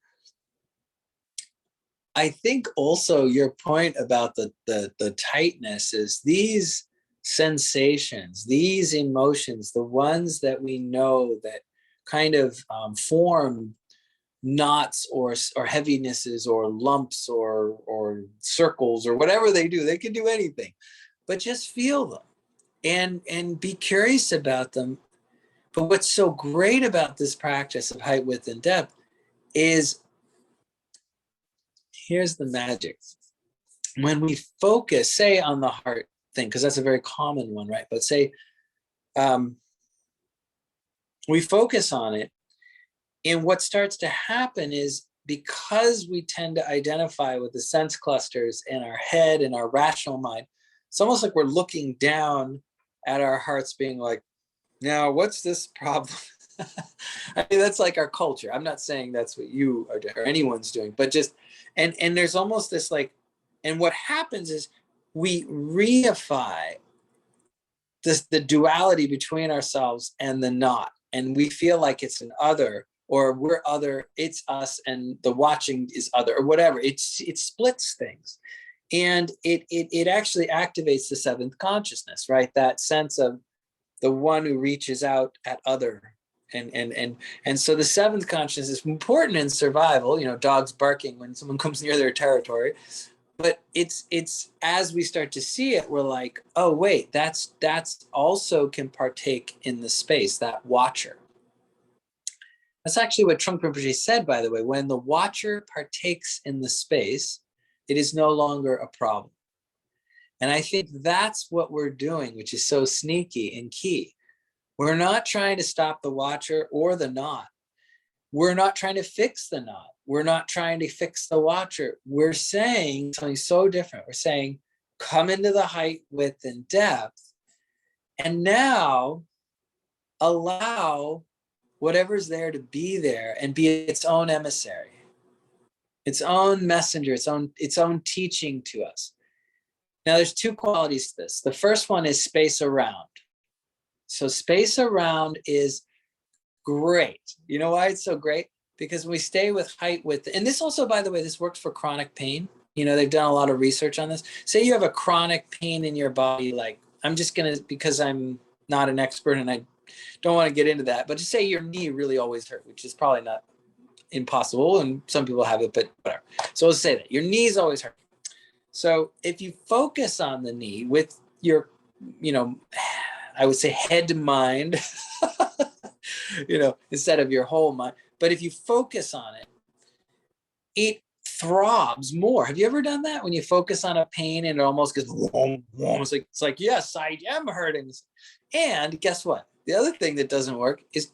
I think also your point about the tightness is these sensations, these emotions, the ones that we know that kind of form knots or heavinesses or lumps or circles or whatever they do. They can do anything, but just feel them and be curious about them. But what's so great about this practice of height, width, and depth is, here's the magic. When we focus, say, on the heart thing, because that's a very common one, right? But say we focus on it, and what starts to happen is, because we tend to identify with the sense clusters in our head and our rational mind, it's almost like we're looking down at our hearts being like, now what's this problem? I mean, that's like our culture. I'm not saying that's what you are doing or anyone's doing, but just, and there's almost this like, and what happens is we reify the duality between ourselves and the not. And we feel like it's an other, or we're other, it's us, and the watching is other, or whatever. It splits things. And it actually activates the seventh consciousness, right? That sense of the one who reaches out at other. And so the seventh consciousness is important in survival, dogs barking when someone comes near their territory. But it's as we start to see it, we're like, oh wait, that's also can partake in the space, that watcher. That's actually what Trungpa Rinpoche said, by the way. When the watcher partakes in the space, it is no longer a problem. And I think that's what we're doing, which is so sneaky and key. We're not trying to stop the watcher or the not. We're not trying to fix the not. We're not trying to fix the watcher. We're saying something so different. We're saying, come into the height, width, and depth, and now allow whatever's there to be there and be its own emissary, its own messenger, its own teaching to us. Now, there's two qualities to this. The first one is space around. So space around is great. You know why it's so great? Because when we stay with height, width, and this also, by the way, this works for chronic pain. They've done a lot of research on this. Say you have a chronic pain in your body, like, I'm just going to, because I'm not an expert and I don't want to get into that, but just say your knee really always hurt, which is probably not impossible, and some people have it, but whatever. So let's say that your knees always hurt. So if you focus on the knee with your, I would say head to mind, instead of your whole mind. But if you focus on it, it throbs more. Have you ever done that? When you focus on a pain and it almost goes, whoom, whoom. It's like, yes, I am hurting. And guess what? The other thing that doesn't work is,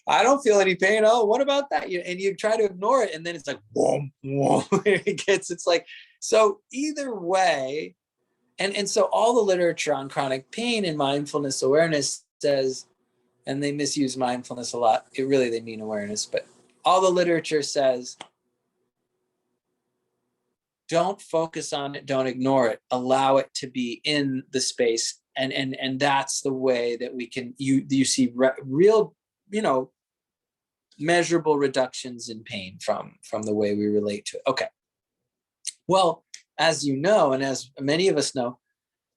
I don't feel any pain. Oh, what about that? And you try to ignore it, and then it's like, whoom, whoom. It's like, so either way, and so all the literature on chronic pain and mindfulness awareness says, and they misuse mindfulness a lot. They mean awareness, but all the literature says don't focus on it, don't ignore it, allow it to be in the space. And that's the way that we can, you see real, measurable reductions in pain from the way we relate to it. Okay. Well, as you know, and as many of us know,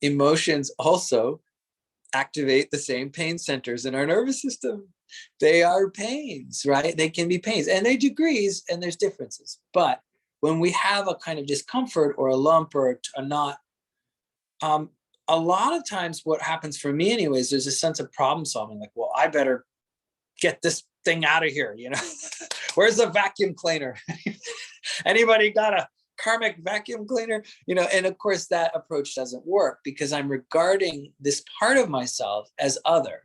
emotions also activate the same pain centers in our nervous system. They are pains, right? They can be pains, and they degrees, and there's differences. But when we have a kind of discomfort or a lump or a knot, a lot of times what happens for me anyways, there's a sense of problem solving, like, well, I better get this thing out of here, Where's the vacuum cleaner? Anybody got a karmic vacuum cleaner? And of course that approach doesn't work, because I'm regarding this part of myself as other.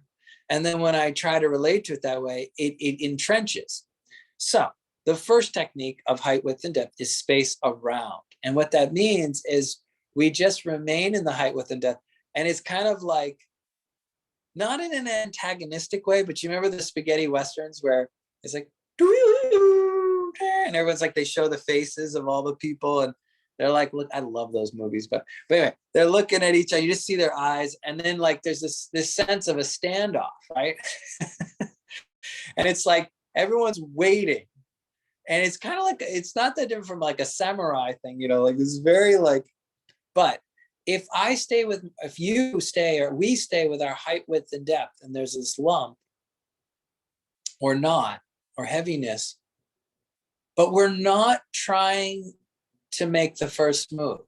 And then when I try to relate to it that way, it entrenches. So the first technique of height, width, and depth is space around. And what that means is we just remain in the height, width, and depth. And it's kind of like, not in an antagonistic way, but you remember the spaghetti westerns where it's like, and everyone's like, they show the faces of all the people, and they're like, look, I love those movies, but anyway, they're looking at each other, you just see their eyes, and then like there's this sense of a standoff, right? And it's like everyone's waiting, and it's kind of like, it's not that different from like a samurai thing, like this very like, but if you stay, or we stay with our height, width, and depth, and there's this lump or knot or heaviness, but we're not trying to make the first move.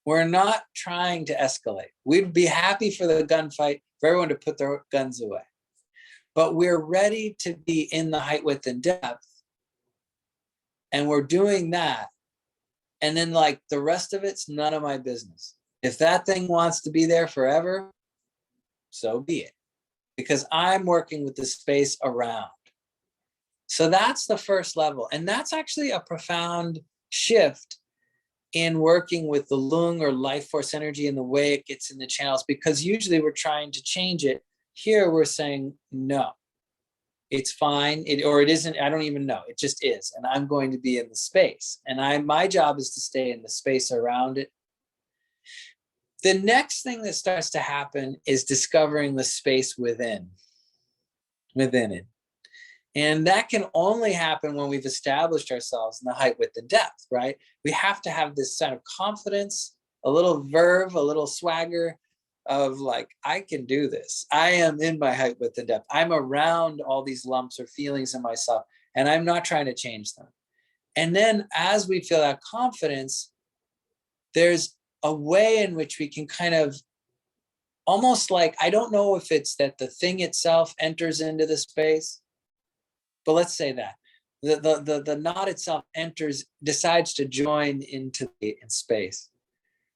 We're not trying to escalate. We'd be happy for the gunfight, for everyone to put their guns away. But we're ready to be in the height, width, and depth. And we're doing that. And then like the rest of it's none of my business. If that thing wants to be there forever, so be it. Because I'm working with the space around. So that's the first level. And that's actually a profound shift in working with the lung or life force energy and the way it gets in the channels, because usually we're trying to change it. Here we're saying, no, it's fine, or it isn't, I don't even know, it just is. And I'm going to be in the space. And my job is to stay in the space around it. The next thing that starts to happen is discovering the space within it. And that can only happen when we've established ourselves in the height, width, and depth, right? We have to have this kind of confidence, a little verve, a little swagger of like, I can do this. I am in my height, width, and depth. I'm around all these lumps or feelings in myself, and I'm not trying to change them. And then as we feel that confidence, there's a way in which we can kind of almost like, I don't know if it's that the thing itself enters into the space, but let's say that the knot itself decides to join into in space.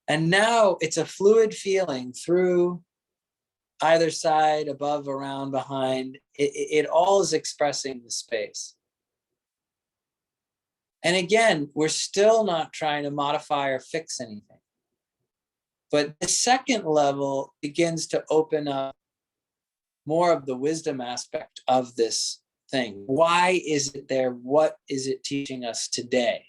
And now it's a fluid feeling through either side, above, around, behind. It all is expressing the space. And again, we're still not trying to modify or fix anything. But the second level begins to open up more of the wisdom aspect of this thing. Why is it there? What is it teaching us today?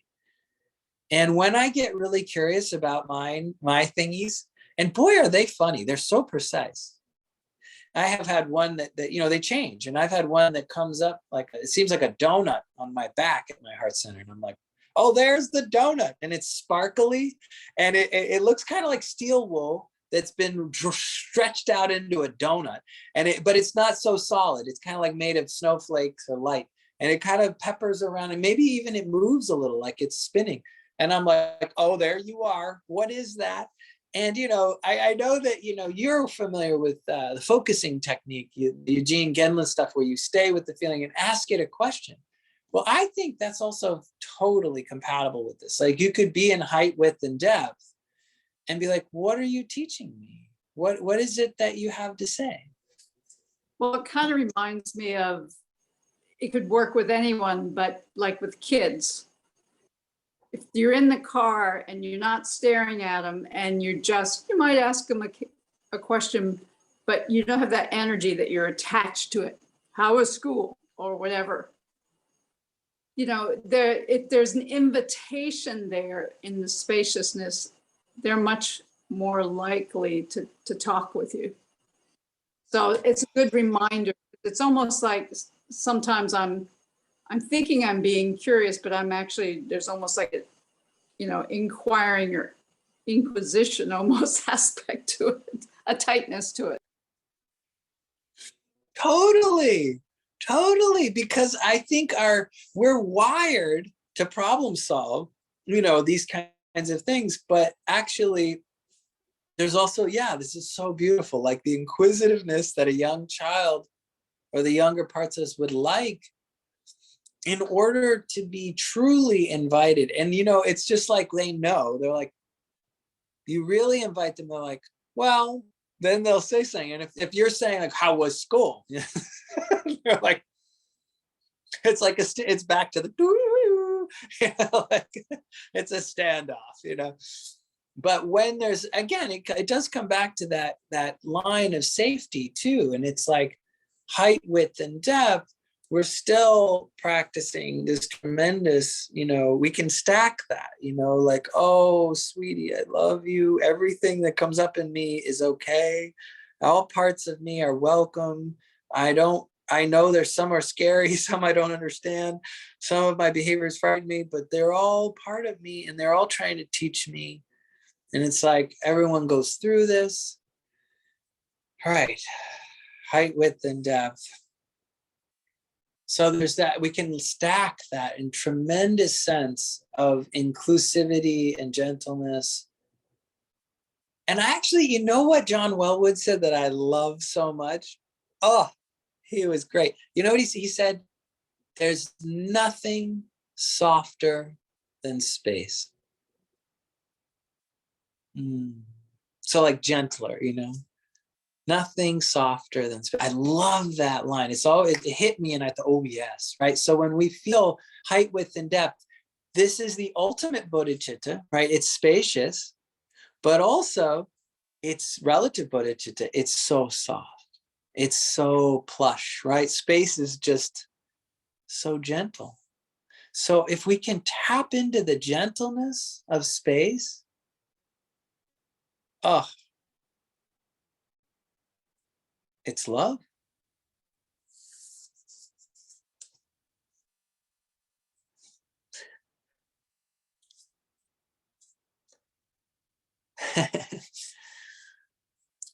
And when I get really curious about my thingies, and boy, are they funny. They're so precise. I have had one that they change. And I've had one that comes up like, it seems like a donut on my back at my heart center. And I'm like, oh, there's the donut. And it's sparkly. And it looks kind of like steel wool that's been stretched out into a donut. But it's not so solid. It's kind of like made of snowflakes or light. And it kind of peppers around, and maybe even it moves a little like it's spinning. And I'm like, oh, there you are. What is that? And, I know that, you're familiar with the focusing technique, the Eugene Gendlin stuff, where you stay with the feeling and ask it a question. Well, I think that's also totally compatible with this. Like, you could be in height, width, and depth and be like, what are you teaching me? What is it that you have to say? Well, it kind of reminds me of, it could work with anyone, but like with kids. If you're in the car and you're not staring at them, and you might ask them a question, but you don't have that energy that you're attached to it. How was school or whatever? you know, if there's an invitation there in the spaciousness, they're much more likely to talk with you. So it's a good reminder. It's almost like sometimes I'm thinking I'm being curious, but I'm actually, there's almost like a, you know, inquiring or inquisition almost aspect to it, a tightness to it. Totally, totally. Because I think we're wired to problem solve, you know, these kinds of things. But actually, there's also, yeah, this is so beautiful. Like the inquisitiveness that a young child or the younger parts of us would like in order to be truly invited. And, you know, it's just like they know, they're like, you really invite them, they're like, well, then they'll say something. And if you're saying like, how was school? They're like, it's like it's back to the, you know, like, it's a standoff, you know. But when there's, again, it does come back to that line of safety too. And it's like height, width, and depth. We're still practicing this tremendous, you know, we can stack that, you know, like, oh, sweetie, I love you. Everything that comes up in me is okay. All parts of me are welcome. I know there's some are scary, some I don't understand. Some of my behaviors frighten me, but they're all part of me and they're all trying to teach me. And it's like everyone goes through this. All right, height, width, and depth. So there's that, we can stack that in tremendous sense of inclusivity and gentleness. And actually, you know what John Wellwood said that I love so much? Oh, he was great. You know what he said? There's nothing softer than space. So like gentler, you know, nothing softer than space. I love that line. It hit me and I thought, oh yes, right? So when we feel height, width, and depth, this is the ultimate bodhicitta, right? It's spacious, but also it's relative bodhicitta. It's so soft. It's so plush, right? Space is just so gentle. So if we can tap into the gentleness of space, oh, it's love.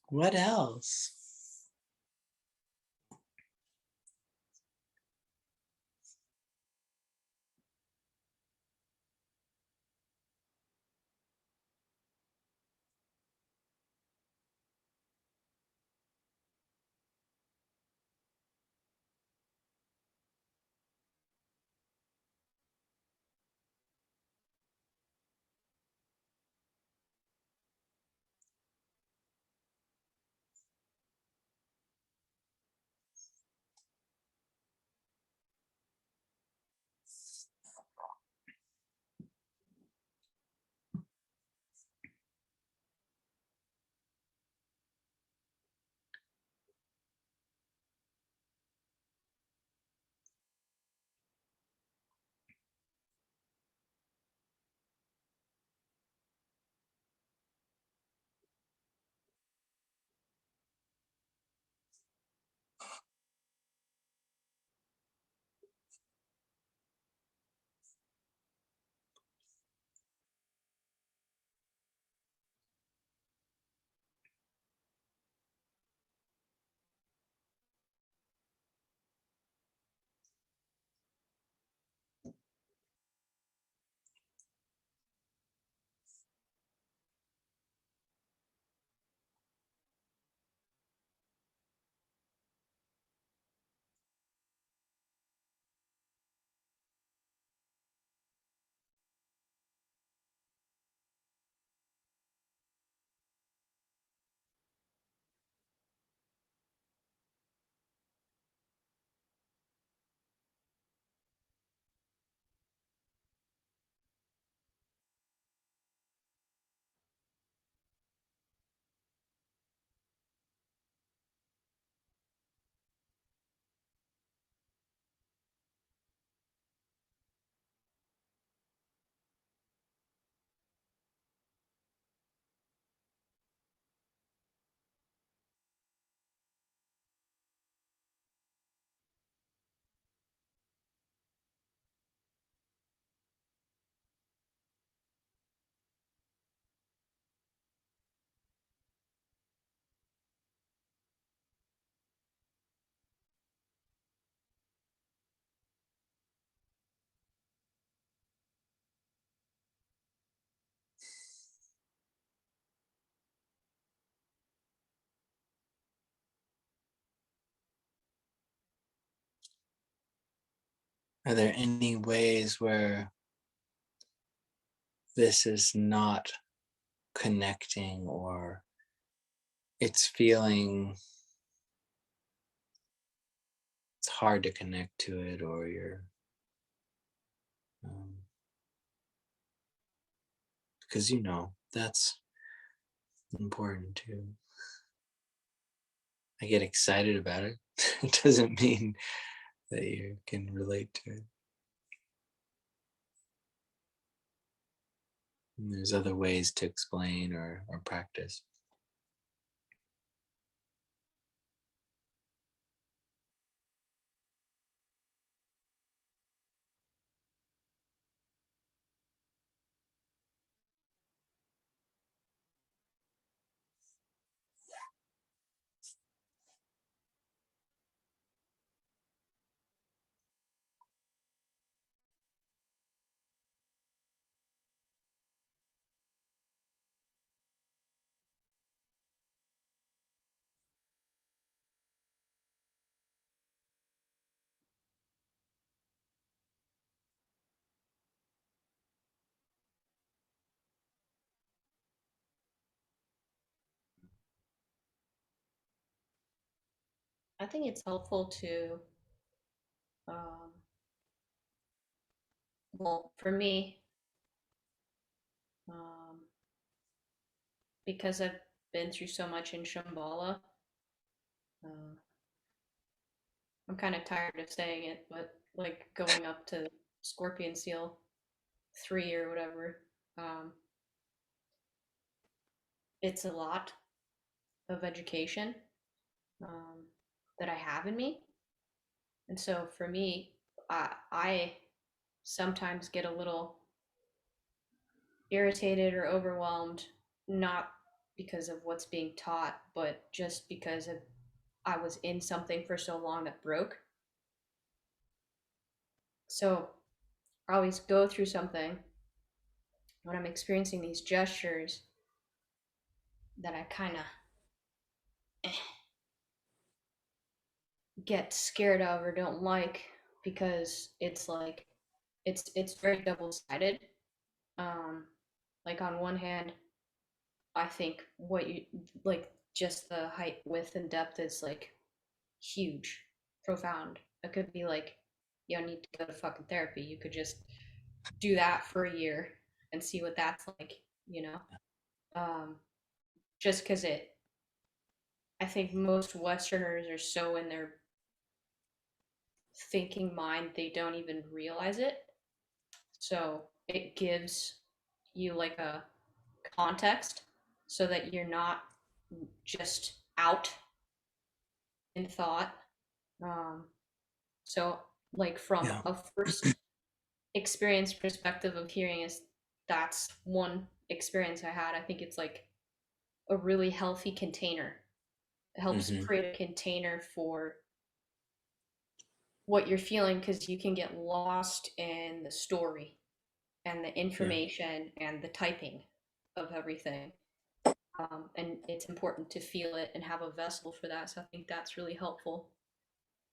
What else? Are there any ways where this is not connecting, or it's feeling it's hard to connect to it, or you're um, because that's important too. I get excited about it. It doesn't mean that you can relate to it. And there's other ways to explain or practice. I think it's helpful to, um, well, for me, um, because I've been through so much in Shambhala, uh, I'm kind of tired of saying it, but like going up to Scorpion Seal 3 or whatever, um, it's a lot of education um, that I have in me. And so for me, I sometimes get a little irritated or overwhelmed, not because of what's being taught, but just because I was in something for so long that broke. So I always go through something when I'm experiencing these gestures that I kind of get scared of or don't like, because it's like it's very double-sided. Um, like on one hand, I think what you like, just the height, width, and depth is like huge, profound. It could be like, you don't need to go to fucking therapy. You could just do that for a year and see what that's like, you know? Um, just because I think most Westerners are so in their thinking mind, they don't even realize it. So it gives you like a context so that you're not just out in thought. Um, so, like, from Yeah. a first experience perspective of hearing, is that's one experience I had. I think it's like a really healthy container. It helps Hmm. create a container for what you're feeling, because you can get lost in the story and the Yeah. information and the typing of everything. And it's important to feel it and have a vessel for that. So I think that's really helpful.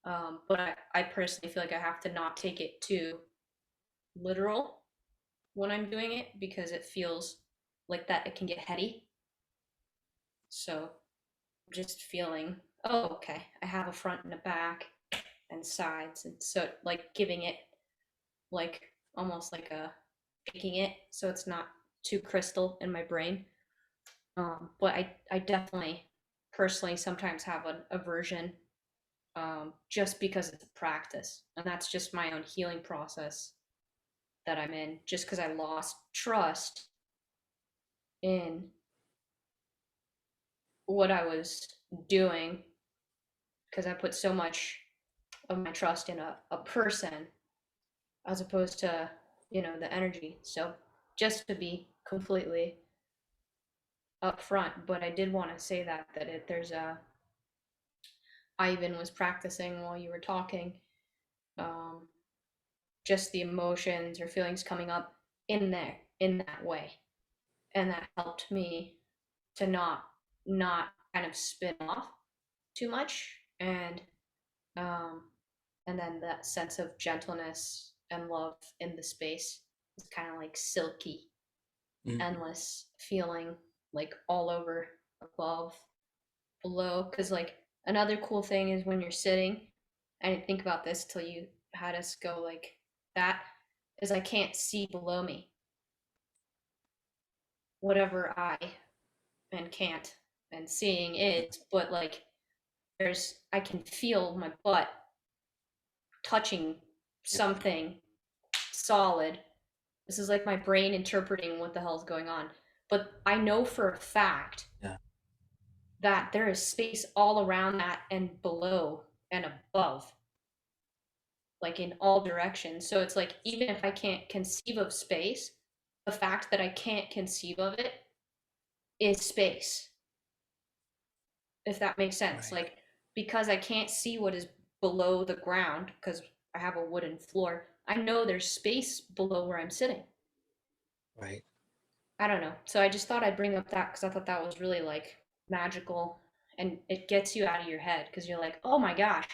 But I personally feel like I have to not take it too literal when I'm doing it, because it feels like that it can get heady. So just feeling, oh, okay, I have a front and a back and sides. And so, like, giving it like almost like a picking it so it's not too crystal in my brain. But I definitely personally sometimes have an aversion, just because it's a practice. And that's just my own healing process that I'm in, just because I lost trust in what I was doing, because I put so much of my trust in a person as opposed to, the energy. So just to be completely upfront, but I did want to say that there's a, I even was practicing while you were talking, um, just the emotions or feelings coming up in there in that way, and that helped me to not kind of spin off too much, and um, And then that sense of gentleness and love in the space is kind of like silky, Mm. endless feeling, like all over, above, below. Because like another cool thing is when you're sitting, I didn't think about this till you had us go like that, is I can't see below me. Whatever I and can't and seeing is, but like I can feel my butt touching something solid. This is like my brain interpreting what the hell's going on. But I know for a fact Yeah. that there is space all around that and below and above, like in all directions. So it's like, even if I can't conceive of space, the fact that I can't conceive of it is space, if that makes sense. Right. Like, because I can't see what is below the ground because I have a wooden floor, I know there's space below where I'm sitting. Right. I don't know. So I just thought I'd bring up that because I thought that was really like magical, and it gets you out of your head because you're like, oh my gosh,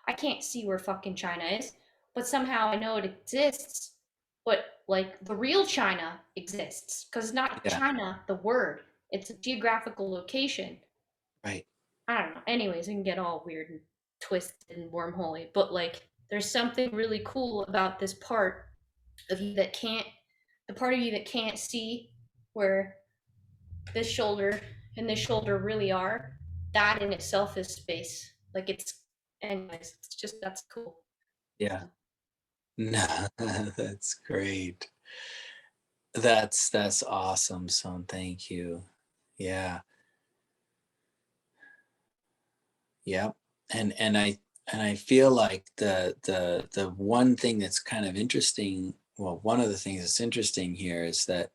I can't see where fucking China is, but somehow I know it exists. But like the real China exists because it's not Yeah. China, the word, it's a geographical location. Right. I don't know. Anyways, it can get all weird and twisted and wormholey, but like there's something really cool about this part of you that can't, the part of you that can't see where this shoulder and this shoulder really are. That in itself is space. Like it's, anyways, it's just, that's cool. Yeah. No, that's great. That's awesome, Son. Thank you. Yeah. Yep. And I feel like the one thing that's kind of interesting, well, one of the things that's interesting here is that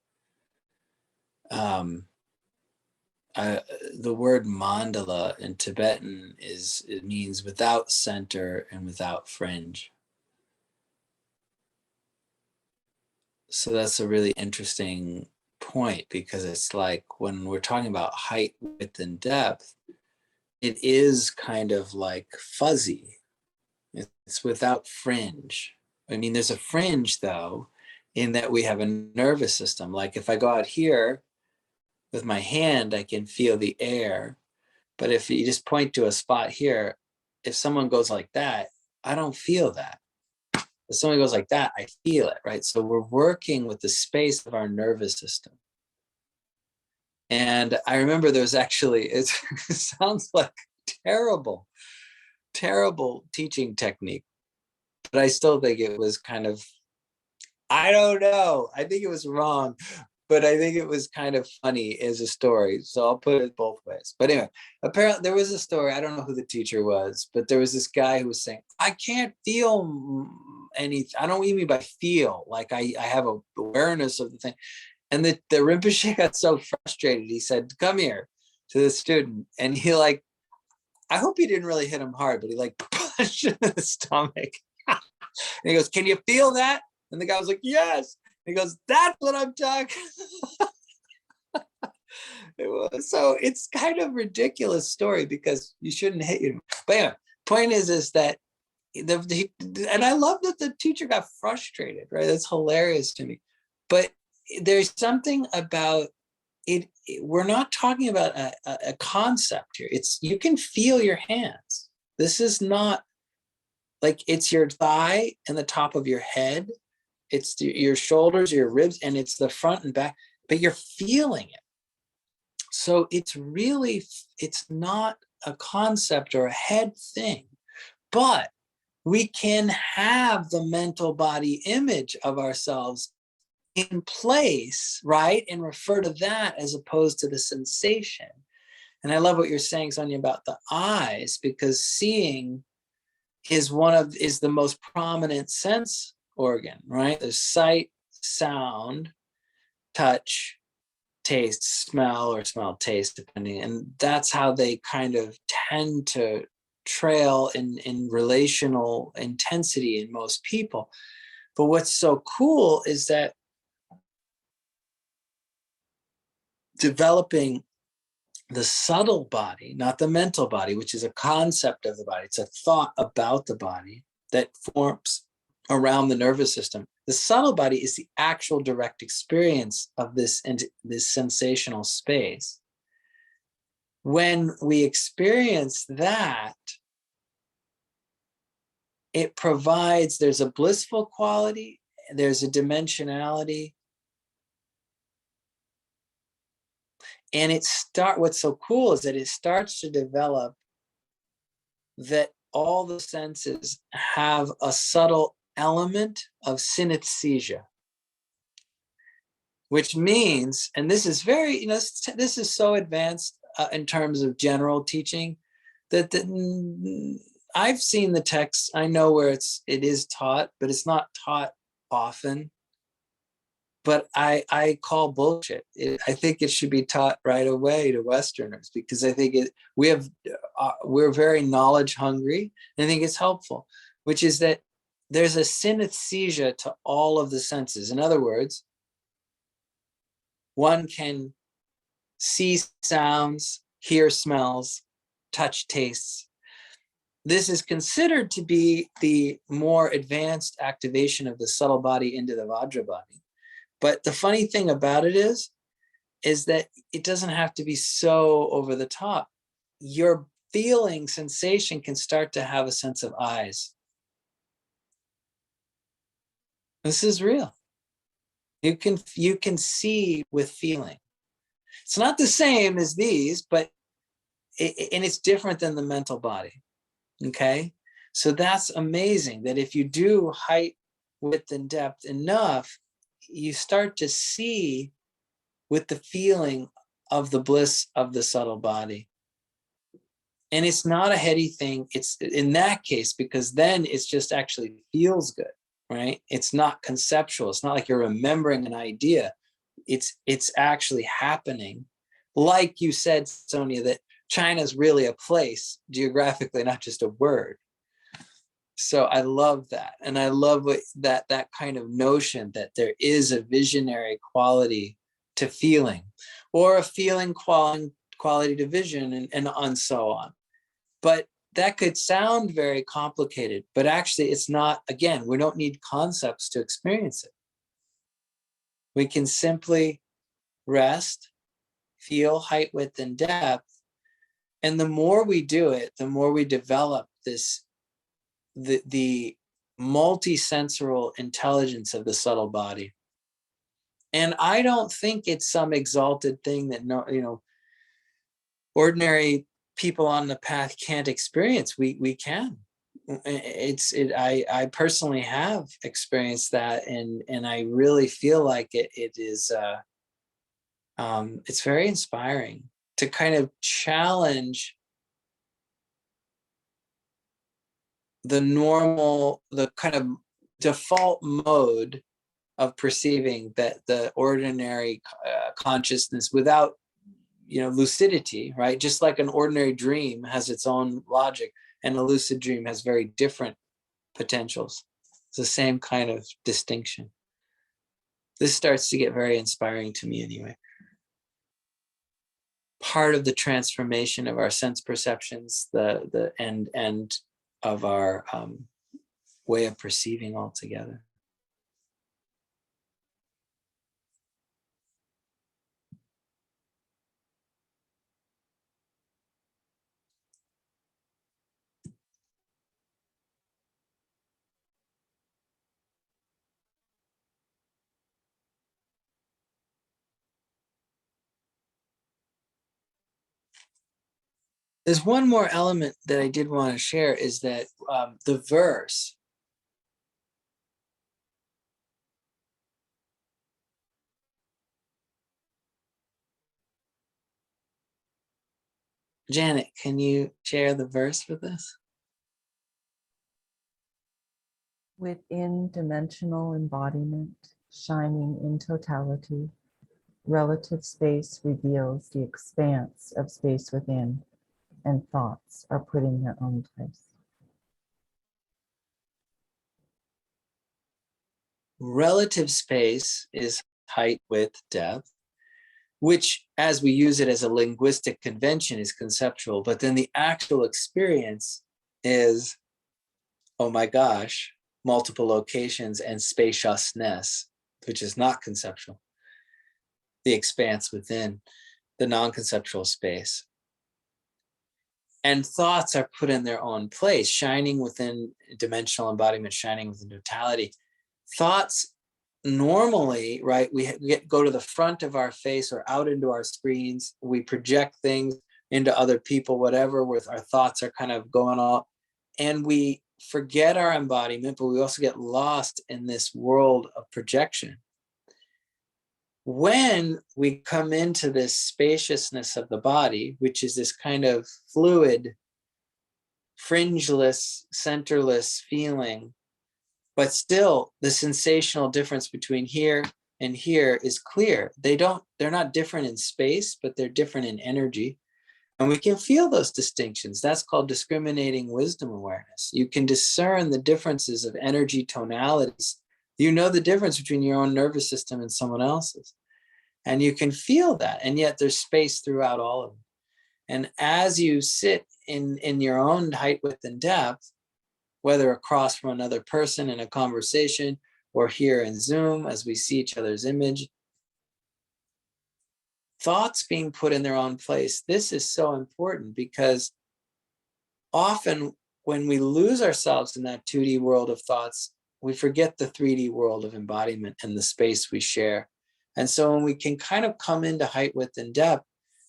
um the word mandala in Tibetan it means without center and without fringe. So that's a really interesting point, because it's like when we're talking about height, width, and depth, it is kind of like fuzzy. It's without fringe. I mean, there's a fringe though, in that we have a nervous system. Like if I go out here with my hand, I can feel the air. But if you just point to a spot here, if someone goes like that, I don't feel that. If someone goes like that, I feel it, right? So we're working with the space of our nervous system. And I remember there's actually, it sounds like terrible, terrible teaching technique, but I still think it was kind of, I don't know, I think it was wrong, but I think it was kind of funny as a story. So I'll put it both ways. But anyway, apparently there was a story, I don't know who the teacher was, but there was this guy who was saying, I can't feel anything. I don't what you mean by feel, like I have a awareness of the thing. And the Rinpoche got so frustrated. He said, come here, to the student. And he like, I hope he didn't really hit him hard, but he like punched him in the stomach. And he goes, can you feel that? And the guy was like, yes. And he goes, that's what I'm talking about. So it's kind of ridiculous story because you shouldn't hit you. But anyway, point is that, and I love that the teacher got frustrated, right? That's hilarious to me. But there's something about it. We're not talking about a concept here. It's, you can feel your hands. This is not like, it's your thigh and the top of your head. It's your shoulders, your ribs, and it's the front and back, but you're feeling it. So it's really, it's not a concept or a head thing, but we can have the mental body image of ourselves in place, right? And refer to that as opposed to the sensation. And I love what you're saying, Sonia, about the eyes, because seeing is the most prominent sense organ, right? There's sight, sound, touch, taste, smell, or smell, taste, depending. And that's how they kind of tend to trail in relational intensity in most people. But what's so cool is that developing the subtle body, not the mental body, which is a concept of the body, it's a thought about the body, that forms around the nervous system. The subtle body is the actual direct experience of this and this sensational space. When we experience that, it provides, there's a blissful quality, there's a dimensionality, and what's so cool is that it starts to develop that all the senses have a subtle element of synesthesia, which means, and this is very, this is so advanced in terms of general teaching, that I've seen the text, I know where it is taught, but it's not taught often. But I call bullshit. I think it should be taught right away to Westerners, because I think we're very knowledge hungry. And I think it's helpful, which is that there's a synesthesia to all of the senses. In other words, one can see sounds, hear smells, touch tastes. This is considered to be the more advanced activation of the subtle body into the Vajra body. But the funny thing about it is that it doesn't have to be so over the top. Your feeling sensation can start to have a sense of eyes. This is real. You can see with feeling. It's not the same as these, but and it's different than the mental body. Okay, so that's amazing. That if you do height, width, and depth enough, you start to see with the feeling of the bliss of the subtle body. And it's not a heady thing. It's in that case, because then it's just actually feels good, right? It's not conceptual. It's not like you're remembering an idea. It's actually happening. Like you said, Sonia, that China's really a place geographically, not just a word. So I love that. And I love that kind of notion that there is a visionary quality to feeling, or a feeling quality to vision, and so on. But that could sound very complicated, but actually it's not. Again, we don't need concepts to experience it. We can simply rest, feel height, width, and depth. And the more we do it, the more we develop the multi-sensorial intelligence of the subtle body. And I don't think it's some exalted thing that ordinary people on the path can't experience. We can. I personally have experienced that, and I really feel like it is it's very inspiring to kind of challenge the kind of default mode of perceiving that the ordinary consciousness without lucidity, right? Just like an ordinary dream has its own logic, and a lucid dream has very different potentials. It's the same kind of distinction. This starts to get very inspiring to me anyway. Part of the transformation of our sense perceptions, the end of our way of perceiving altogether. There's one more element that I did want to share, is that the verse. Janet, can you share the verse with us? Within dimensional embodiment, shining in totality, relative space reveals the expanse of space within, and thoughts are put in their own place. Relative space is height, width, depth, which, as we use it as a linguistic convention, is conceptual, but then the actual experience is oh my gosh, multiple locations and spaciousness, which is not conceptual, the expanse within the non-conceptual space. And thoughts are put in their own place, shining within dimensional embodiment, shining within totality. Thoughts normally, right, go to the front of our face or out into our screens. We project things into other people, whatever, with our thoughts are kind of going on. And we forget our embodiment, but we also get lost in this world of projection. When we come into this spaciousness of the body, which is this kind of fluid, fringeless, centerless feeling, but still the sensational difference between here and here is clear. They're not different in space, but they're different in energy. And we can feel those distinctions. That's called discriminating wisdom awareness. You can discern the differences of energy tonalities. You know the difference between your own nervous system and someone else's. And you can feel that. And yet there's space throughout all of them. And as you sit in your own height, width, and depth, whether across from another person in a conversation or here in Zoom as we see each other's image, thoughts being put in their own place. This is so important because often when we lose ourselves in that 2D world of thoughts, we forget the 3D world of embodiment and the space we share. And so when we can kind of come into height, width, and depth,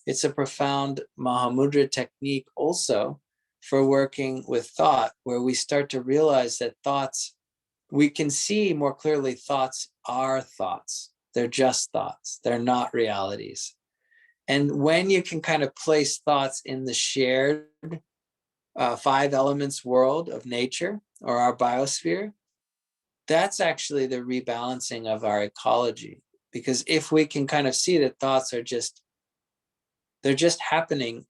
it's a profound Mahamudra technique also for working with thought, where we start to realize that thoughts, we can see more clearly thoughts are thoughts. They're just thoughts. They're not realities. And when you can kind of place thoughts in the shared 5 elements world of nature or our biosphere, that's actually the rebalancing of our ecology. Because if we can kind of see that thoughts are they're just happening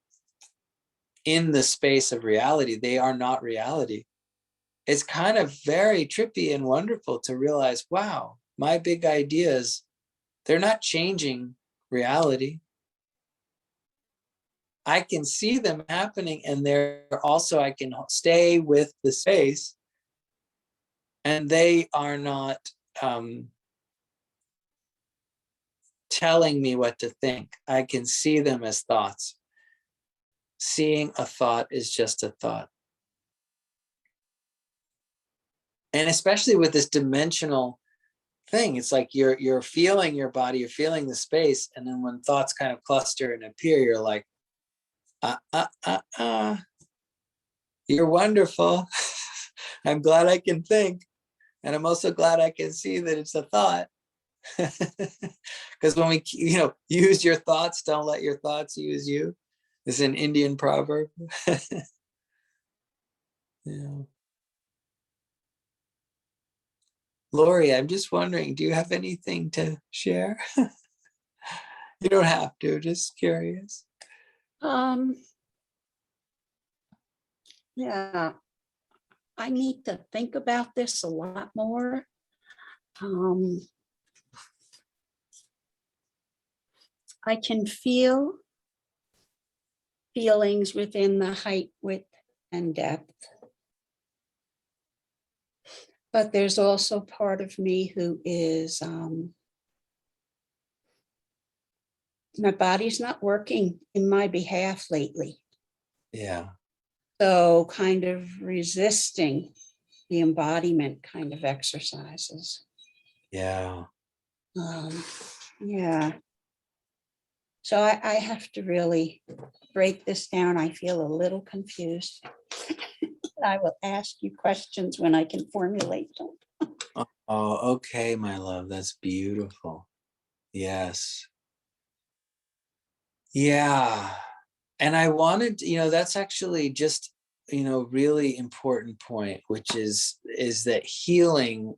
in the space of reality, they are not reality. It's kind of very trippy and wonderful to realize, wow, my big ideas, they're not changing reality. I can see them happening, and they're also, I can stay with the space, and they are not telling me what to think. I can see them as thoughts. Seeing a thought is just a thought. And especially with this dimensional thing, it's like you're feeling your body, you're feeling the space, and then when thoughts kind of cluster and appear, you're like, you're wonderful. I'm glad I can think. And I'm also glad I can see that it's a thought. Because when we, use your thoughts, don't let your thoughts use you. It's an Indian proverb. Yeah. Lori, I'm just wondering, do you have anything to share? You don't have to, just curious. Yeah, I need to think about this a lot more. I can feel feelings within the height, width, and depth. But there's also part of me who is, my body's not working in my behalf lately. Yeah. So kind of resisting the embodiment kind of exercises. Yeah. Yeah. So I have to really break this down. I feel a little confused. I will ask you questions when I can formulate them. Oh, okay, my love. That's beautiful. Yes. Yeah. And I wanted, that's actually just, really important point, which is that healing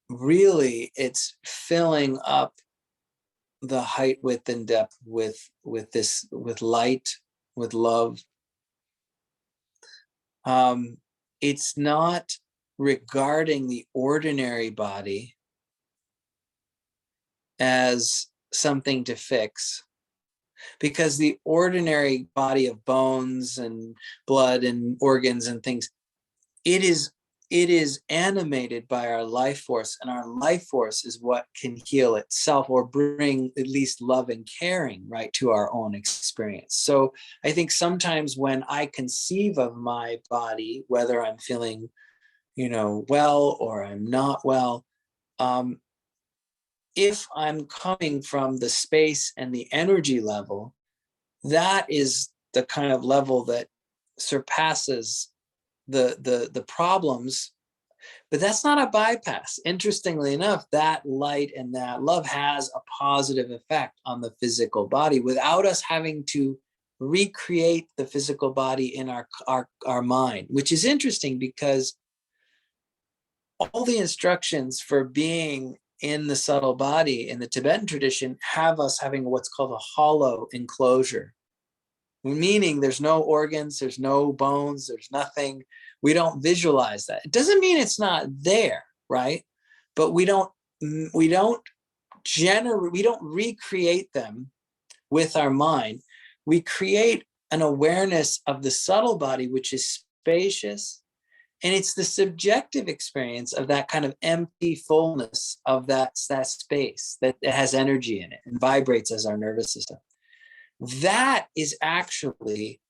really, it's filling up the height, width, and depth with light, with love. It's not regarding the ordinary body as something to fix. because the ordinary body of bones and blood and organs and things, it is animated by our life force, and our life force is what can heal itself or bring at least love and caring right to our own experience. So I think sometimes when I conceive of my body, whether I'm feeling, well or I'm not well, if I'm coming from the space and the energy level, that is the kind of level that surpasses the problems. But that's not a bypass. Interestingly enough, that light and that love has a positive effect on the physical body without us having to recreate the physical body in our mind, which is interesting because all the instructions for being in the subtle body in the Tibetan tradition have us having what's called a hollow enclosure, meaning there's no organs, there's no bones, there's nothing. We don't visualize that. It doesn't mean it's not there, right? But we don't recreate them with our mind. We create an awareness of the subtle body, which is spacious. And it's the subjective experience of that kind of empty fullness of that space that has energy in it and vibrates as our nervous system. That is actually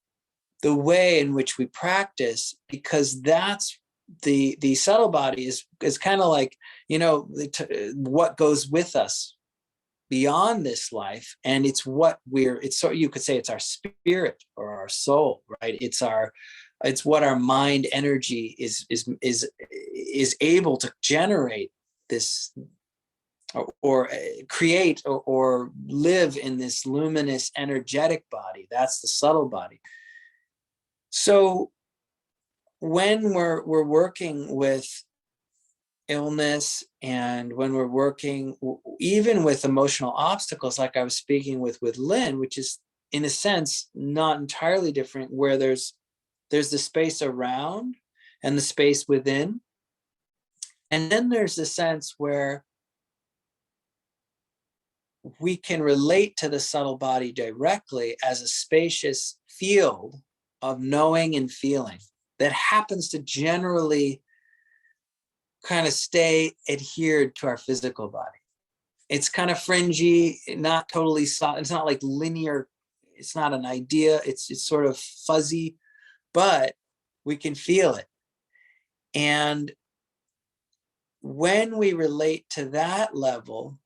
the way in which we practice, because that's the subtle body is kind of like, what goes with us beyond this life. And it's so you could say it's our spirit or our soul, right? It's what our mind energy is able to generate this or create or live in this luminous energetic body. That's the subtle body. So when we're working with illness and when we're working even with emotional obstacles, like I was speaking with Lynn, which is in a sense not entirely different, where there's the space around and the space within. And then there's the sense where we can relate to the subtle body directly as a spacious field of knowing and feeling that happens to generally kind of stay adhered to our physical body. It's kind of fringy, not totally solid. It's not like linear. It's not an idea. It's sort of fuzzy, but we can feel it. And when we relate to that level,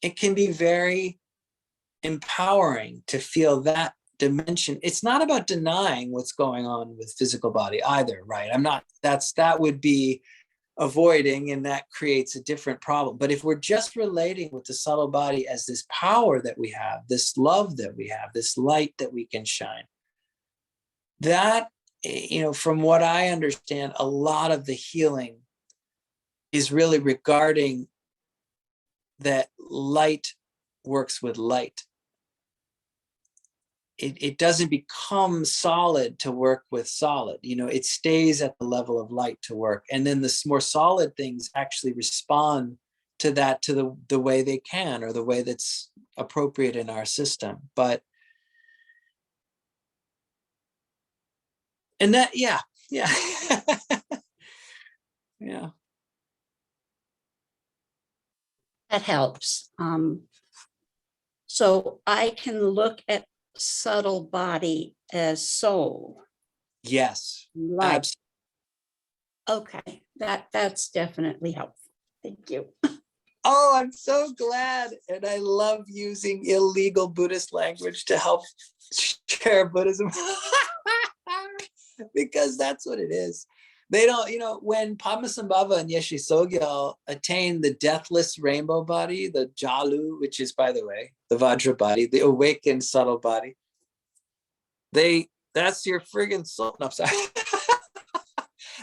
it can be very empowering to feel that dimension. It's not about denying what's going on with physical body either, right? That would be avoiding, and that creates a different problem. But if we're just relating with the subtle body as this power that we have, this love that we have, this light that we can shine, that, from what I understand, a lot of the healing is really regarding that light works with light. It doesn't become solid to work with solid. It stays at the level of light to work. And then the more solid things actually respond to that, to the way they can, or the way that's appropriate in our system. And that, yeah. Yeah. That helps. So I can look at subtle body as soul. Yes. Like, Absolutely. okay, that's definitely helpful. Thank you. Oh, I'm so glad. And I love using illegal Buddhist language to help share Buddhism. Because that's what it is. They don't, when Padmasambhava and Yeshe Tsogyal attained the deathless rainbow body, the Jalu, which is, by the way, the Vajra body, the awakened subtle body, that's your friggin' soul. No, I'm sorry.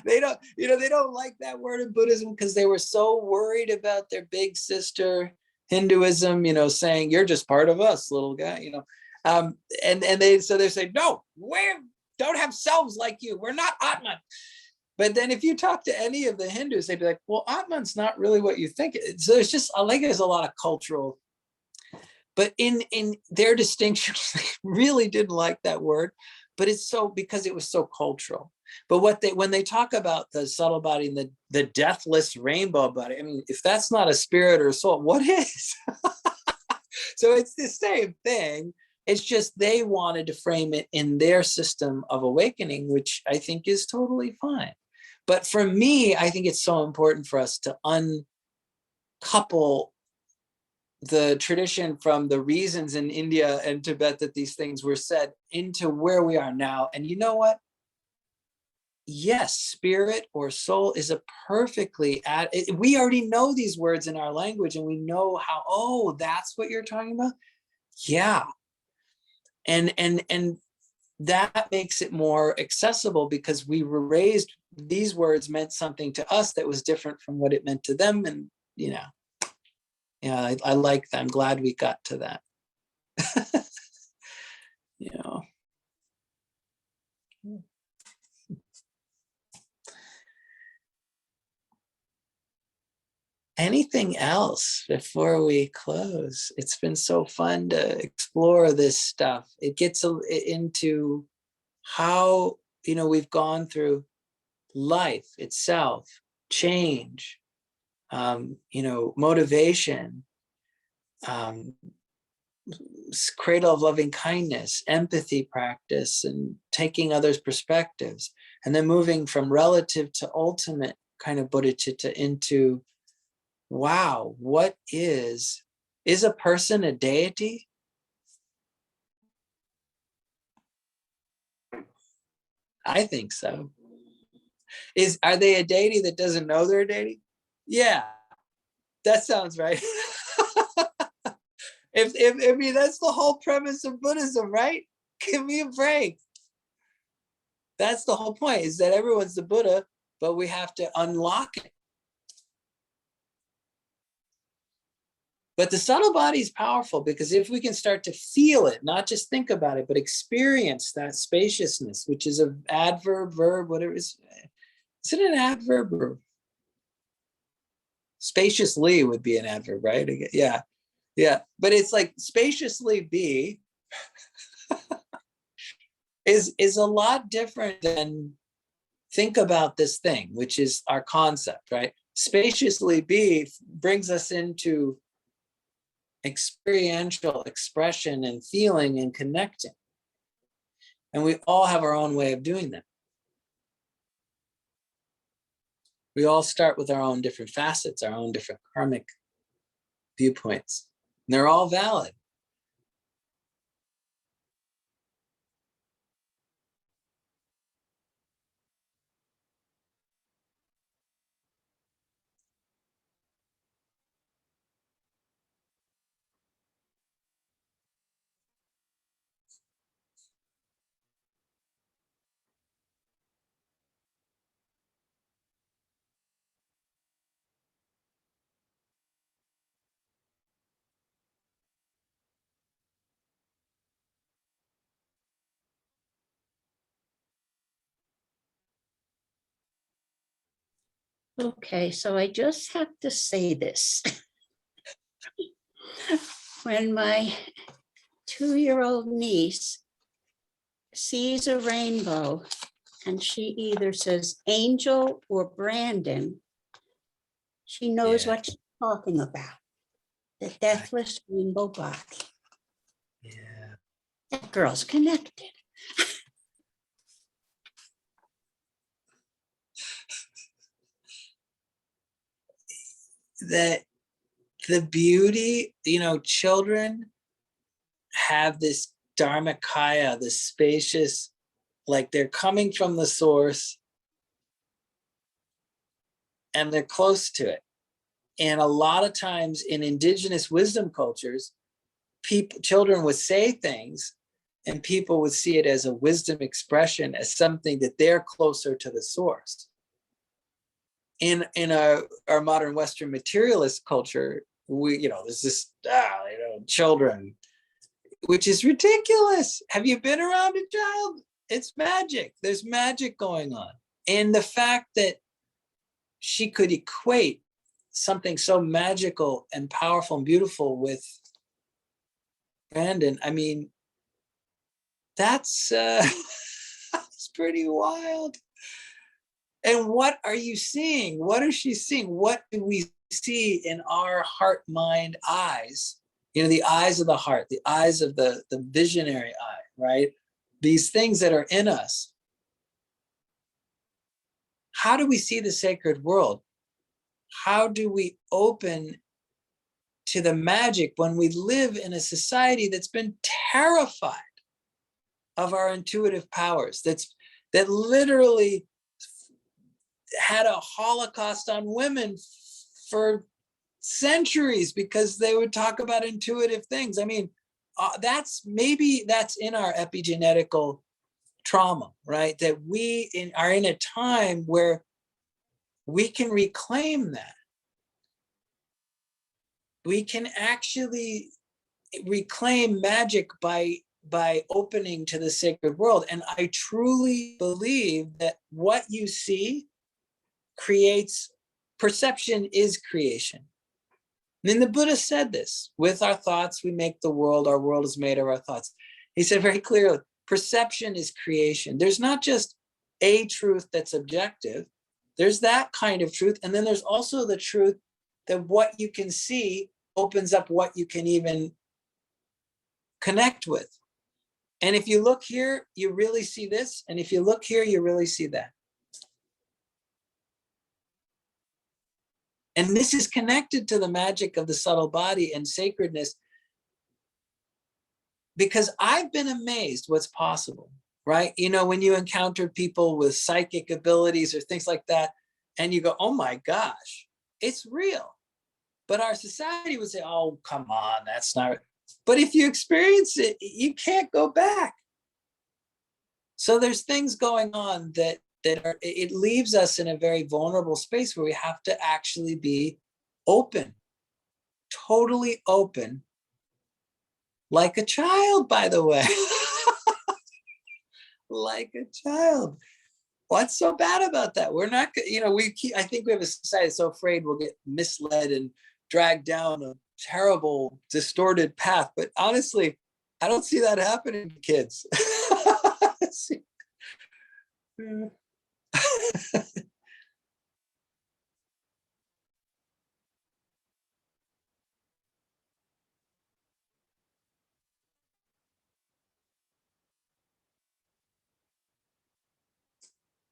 They don't like that word in Buddhism because they were so worried about their big sister Hinduism, saying you're just part of us, little guy, and they're saying, no, we don't have selves like you. We're not Atman. But then if you talk to any of the Hindus, they'd be like, well, Atman's not really what you think. So it's just, I think there's a lot of cultural But in their distinction, they really didn't like that word, but it's so, because it was so cultural. But when they talk about the subtle body and the deathless rainbow body, I mean, if that's not a spirit or a soul, what is? So it's the same thing. It's just they wanted to frame it in their system of awakening, which I think is totally fine. But for me, I think it's so important for us to uncouple the tradition from the reasons in India and Tibet that these things were said into where we are now. And you know what? Yes, spirit or soul is a perfectly we already know these words in our language, and we know how, oh, that's what you're talking about. Yeah. And that makes it more accessible, because we were raised, these words meant something to us that was different from what it meant to them. And, yeah, I like that. I'm glad we got to that. you know. Anything else before we close? It's been so fun to explore this stuff. It gets into how, we've gone through life itself, change, motivation, cradle of loving kindness, empathy practice, and taking others' perspectives, and then moving from relative to ultimate kind of bodhicitta into, wow, what is a person a deity? I think so. Are they a deity that doesn't know they're a deity? Yeah, that sounds right. I mean, that's the whole premise of Buddhism, right? Give me a break. That's the whole point, is that everyone's the Buddha, but we have to unlock it. But the subtle body is powerful, because if we can start to feel it, not just think about it, but experience that spaciousness, which is an adverb, verb, whatever it is it an adverb? Or spaciously would be an adverb, right? Yeah. Yeah. But it's like spaciously be is a lot different than think about this thing, which is our concept, right? Spaciously be brings us into experiential expression and feeling and connecting. And we all have our own way of doing that. We all start with our own different facets, our own different karmic viewpoints. And they're all valid. Okay, so I just have to say this. When my 2-year-old niece sees a rainbow and she either says Angel or Brandon, she knows what she's talking about. The deathless rainbow body. Yeah. That girl's connected. That the beauty, children have this dharmakaya, this spacious, like they're coming from the source and they're close to it. And a lot of times in indigenous wisdom cultures, children would say things and people would see it as a wisdom expression, as something that they're closer to the source. In our modern Western materialist culture, there's this, children, which is ridiculous. Have you been around a child? It's magic. There's magic going on. And the fact that she could equate something so magical and powerful and beautiful with Brandon, I mean, that's that's pretty wild. And what are you seeing? What is she seeing? What do we see in our heart, mind, eyes? You know, the eyes of the heart, the eyes of the visionary eye, right? These things that are in us. How do we see the sacred world? How do we open to the magic when we live in a society that's been terrified of our intuitive powers, that literally had a Holocaust on women for centuries because they would talk about intuitive things? I mean, that's in our epigenetical trauma, right? That we are in a time where we can reclaim that. We can actually reclaim magic by opening to the sacred world. And I truly believe that what you see creates perception is creation. And then the Buddha said this: with our thoughts, we make the world. Our world is made of our thoughts. He said very clearly, perception is creation. There's not just a truth that's objective. There's that kind of truth. And then there's also the truth that what you can see opens up what you can even connect with. And if you look here, you really see this. And if you look here, you really see that. And this is connected to the magic of the subtle body and sacredness, because I've been amazed what's possible, right? You know, when you encounter people with psychic abilities or things like that, and you go, oh my gosh, it's real. But our society would say, oh, come on, that's not. But if you experience it, you can't go back. So there's things going on that are, it leaves us in a very vulnerable space where we have to actually be open, totally open, like a child, by the way. Like a child. What's so bad about that? We're not, you know, I think we have a society that's so afraid we'll get misled and dragged down a terrible, distorted path. But honestly, I don't see that happening to kids.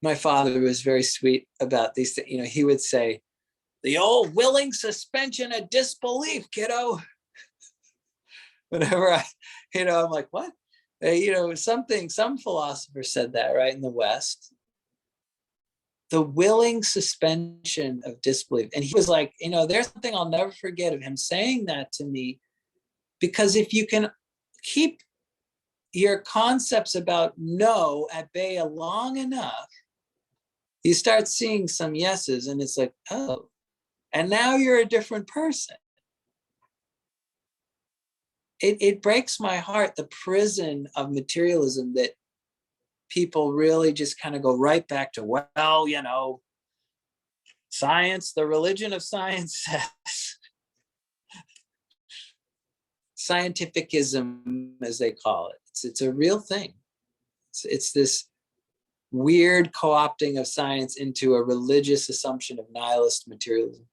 My father was very sweet about these things. You know, he would say, the old willing suspension of disbelief, kiddo. Whenever I'm like, what? Some philosopher said that, right, in the West. The willing suspension of disbelief. And he was like, there's something I'll never forget of him saying that to me, because if you can keep your concepts about no at bay long enough, you start seeing some yeses, and it's like, oh, and now you're a different person. It breaks my heart, the prison of materialism, that people really just kind of go right back to, well, science, the religion of science says. Scientificism, as they call it. It's a real thing. It's this weird co-opting of science into a religious assumption of nihilist materialism,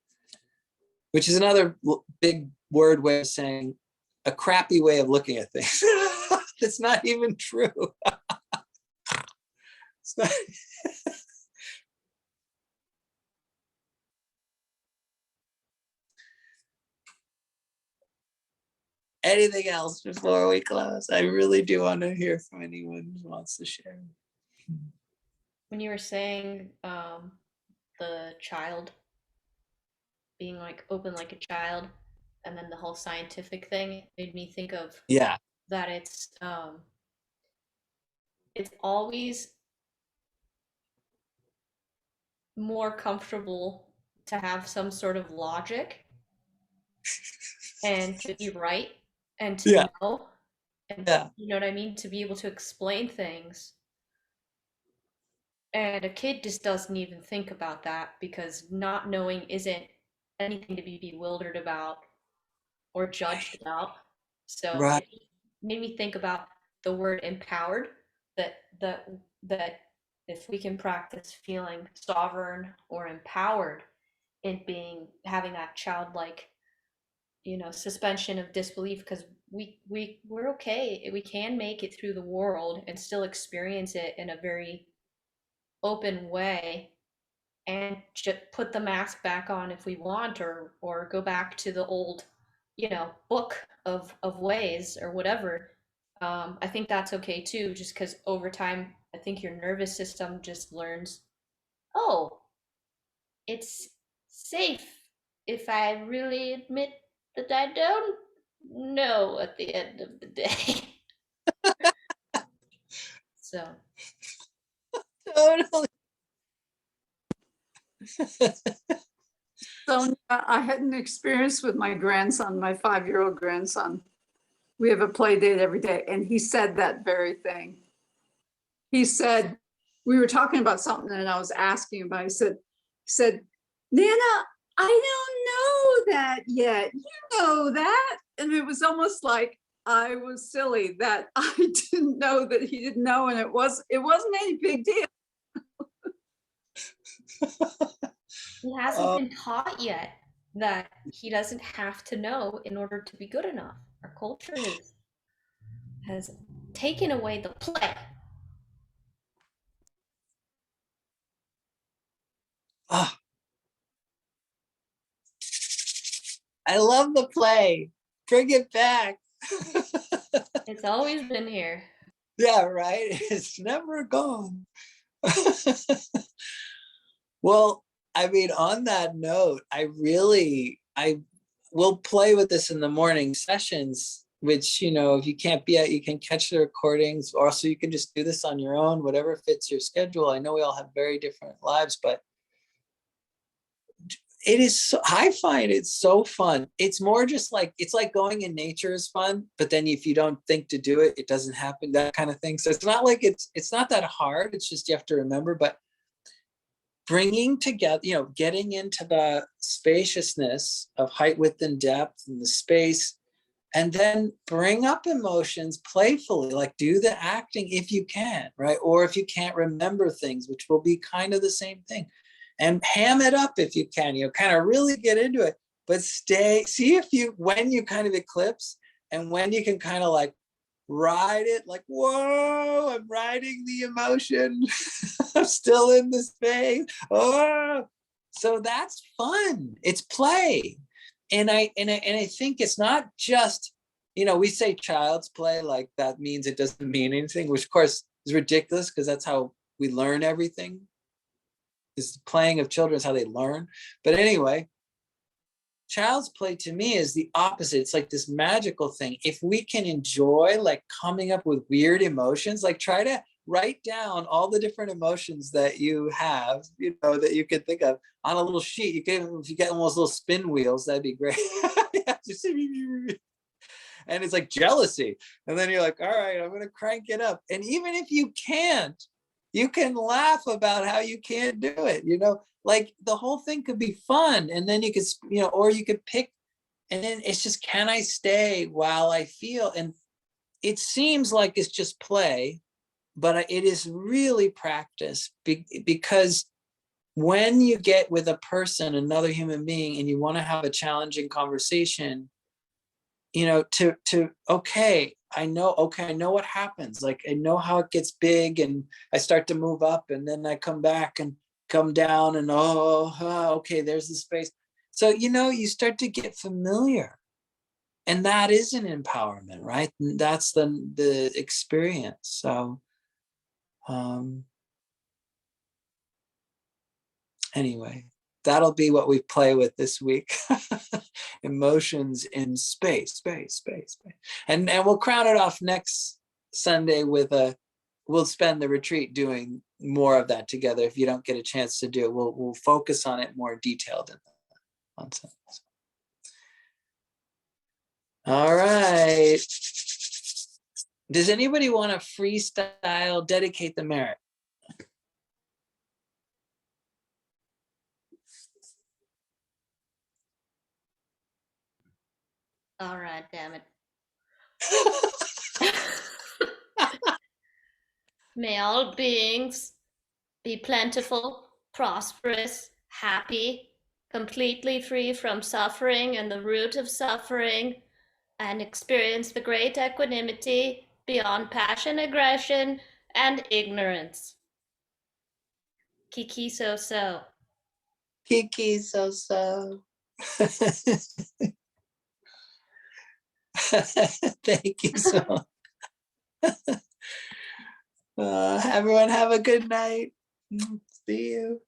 which is another big word way of saying a crappy way of looking at things. It's not even true. It's not. Anything else before we close? I really do want to hear from anyone who wants to share. When you were saying the child being like open like a child, and then the whole scientific thing made me think of that it's always more comfortable to have some sort of logic and to be right and to know, and you know what I mean, to be able to explain things. And a kid just doesn't even think about that, because not knowing isn't anything to be bewildered about or judged about. So made me think about the word empowered, that if we can practice feeling sovereign or empowered in having that childlike, suspension of disbelief, because we're okay, we can make it through the world and still experience it in a very open way, and just put the mask back on if we want, or go back to the old, book of ways or whatever. I think that's okay too, just because over time, I think your nervous system just learns, oh, it's safe if I really admit that I don't know at the end of the day. So, Totally. So I had an experience with my grandson, my 5-year-old grandson. We have a play date every day, and he said that very thing. He said, we were talking about something and I was asking about, he said, Nana, I don't know that yet. You know that. And it was almost like I was silly that I didn't know that he didn't know. And it wasn't any big deal. he hasn't been taught yet that he doesn't have to know in order to be good enough. Our culture has taken away the play. Oh, I love the play. Bring it back. It's always been here. Yeah, right. It's never gone. Well, I mean, on that note, I will play with this in the morning sessions, which, if you can't be at, you can catch the recordings, or so you can just do this on your own, whatever fits your schedule. I know we all have very different lives, but I find it so fun. It's more just like, it's like going in nature is fun, but then if you don't think to do it, it doesn't happen, that kind of thing. So it's not like it's not that hard. It's just, you have to remember, but bringing together, getting into the spaciousness of height, width, and depth and the space, and then bring up emotions playfully, like do the acting if you can, right? Or if you can't remember things, which will be kind of the same thing, and ham it up if you can, kind of really get into it, but see when you kind of eclipse, and when you can kind of like ride it, like, whoa, I'm riding the emotion. I'm still in the space. Oh, so that's fun. It's play. And I think it's not just, we say child's play, like that means it doesn't mean anything, which of course is ridiculous, because that's how we learn everything. Is the playing of children is how they learn. But anyway, child's play to me is the opposite. It's like this magical thing. If we can enjoy like coming up with weird emotions, like try to write down all the different emotions that you have, that you could think of on a little sheet. If you get one of those little spin wheels, that'd be great. And it's like jealousy. And then you're like, all right, I'm going to crank it up. And even if you can't, you can laugh about how you can't do it, like the whole thing could be fun. And then you could, or you could pick, and then it's just, can I stay while I feel? And it seems like it's just play, but it is really practice, because when you get with a person, another human being, and you want to have a challenging conversation, okay, I know what happens. Like, I know how it gets big, and I start to move up, and then I come back and come down, and okay, there's the space. So, you start to get familiar, and that is an empowerment, right? And that's the experience. So, anyway, that'll be what we play with this week. Emotions in space. And we'll crown it off next Sunday with we'll spend the retreat doing more of that together. If you don't get a chance to do it, we'll focus on it more detailed on Sunday. All right. Does anybody want to freestyle dedicate the merit? All right, damn it. May all beings be plentiful, prosperous, happy, completely free from suffering and the root of suffering, and experience the great equanimity beyond passion, aggression, and ignorance. Kiki so so. Kiki so. Thank you so. Everyone have a good night. See you.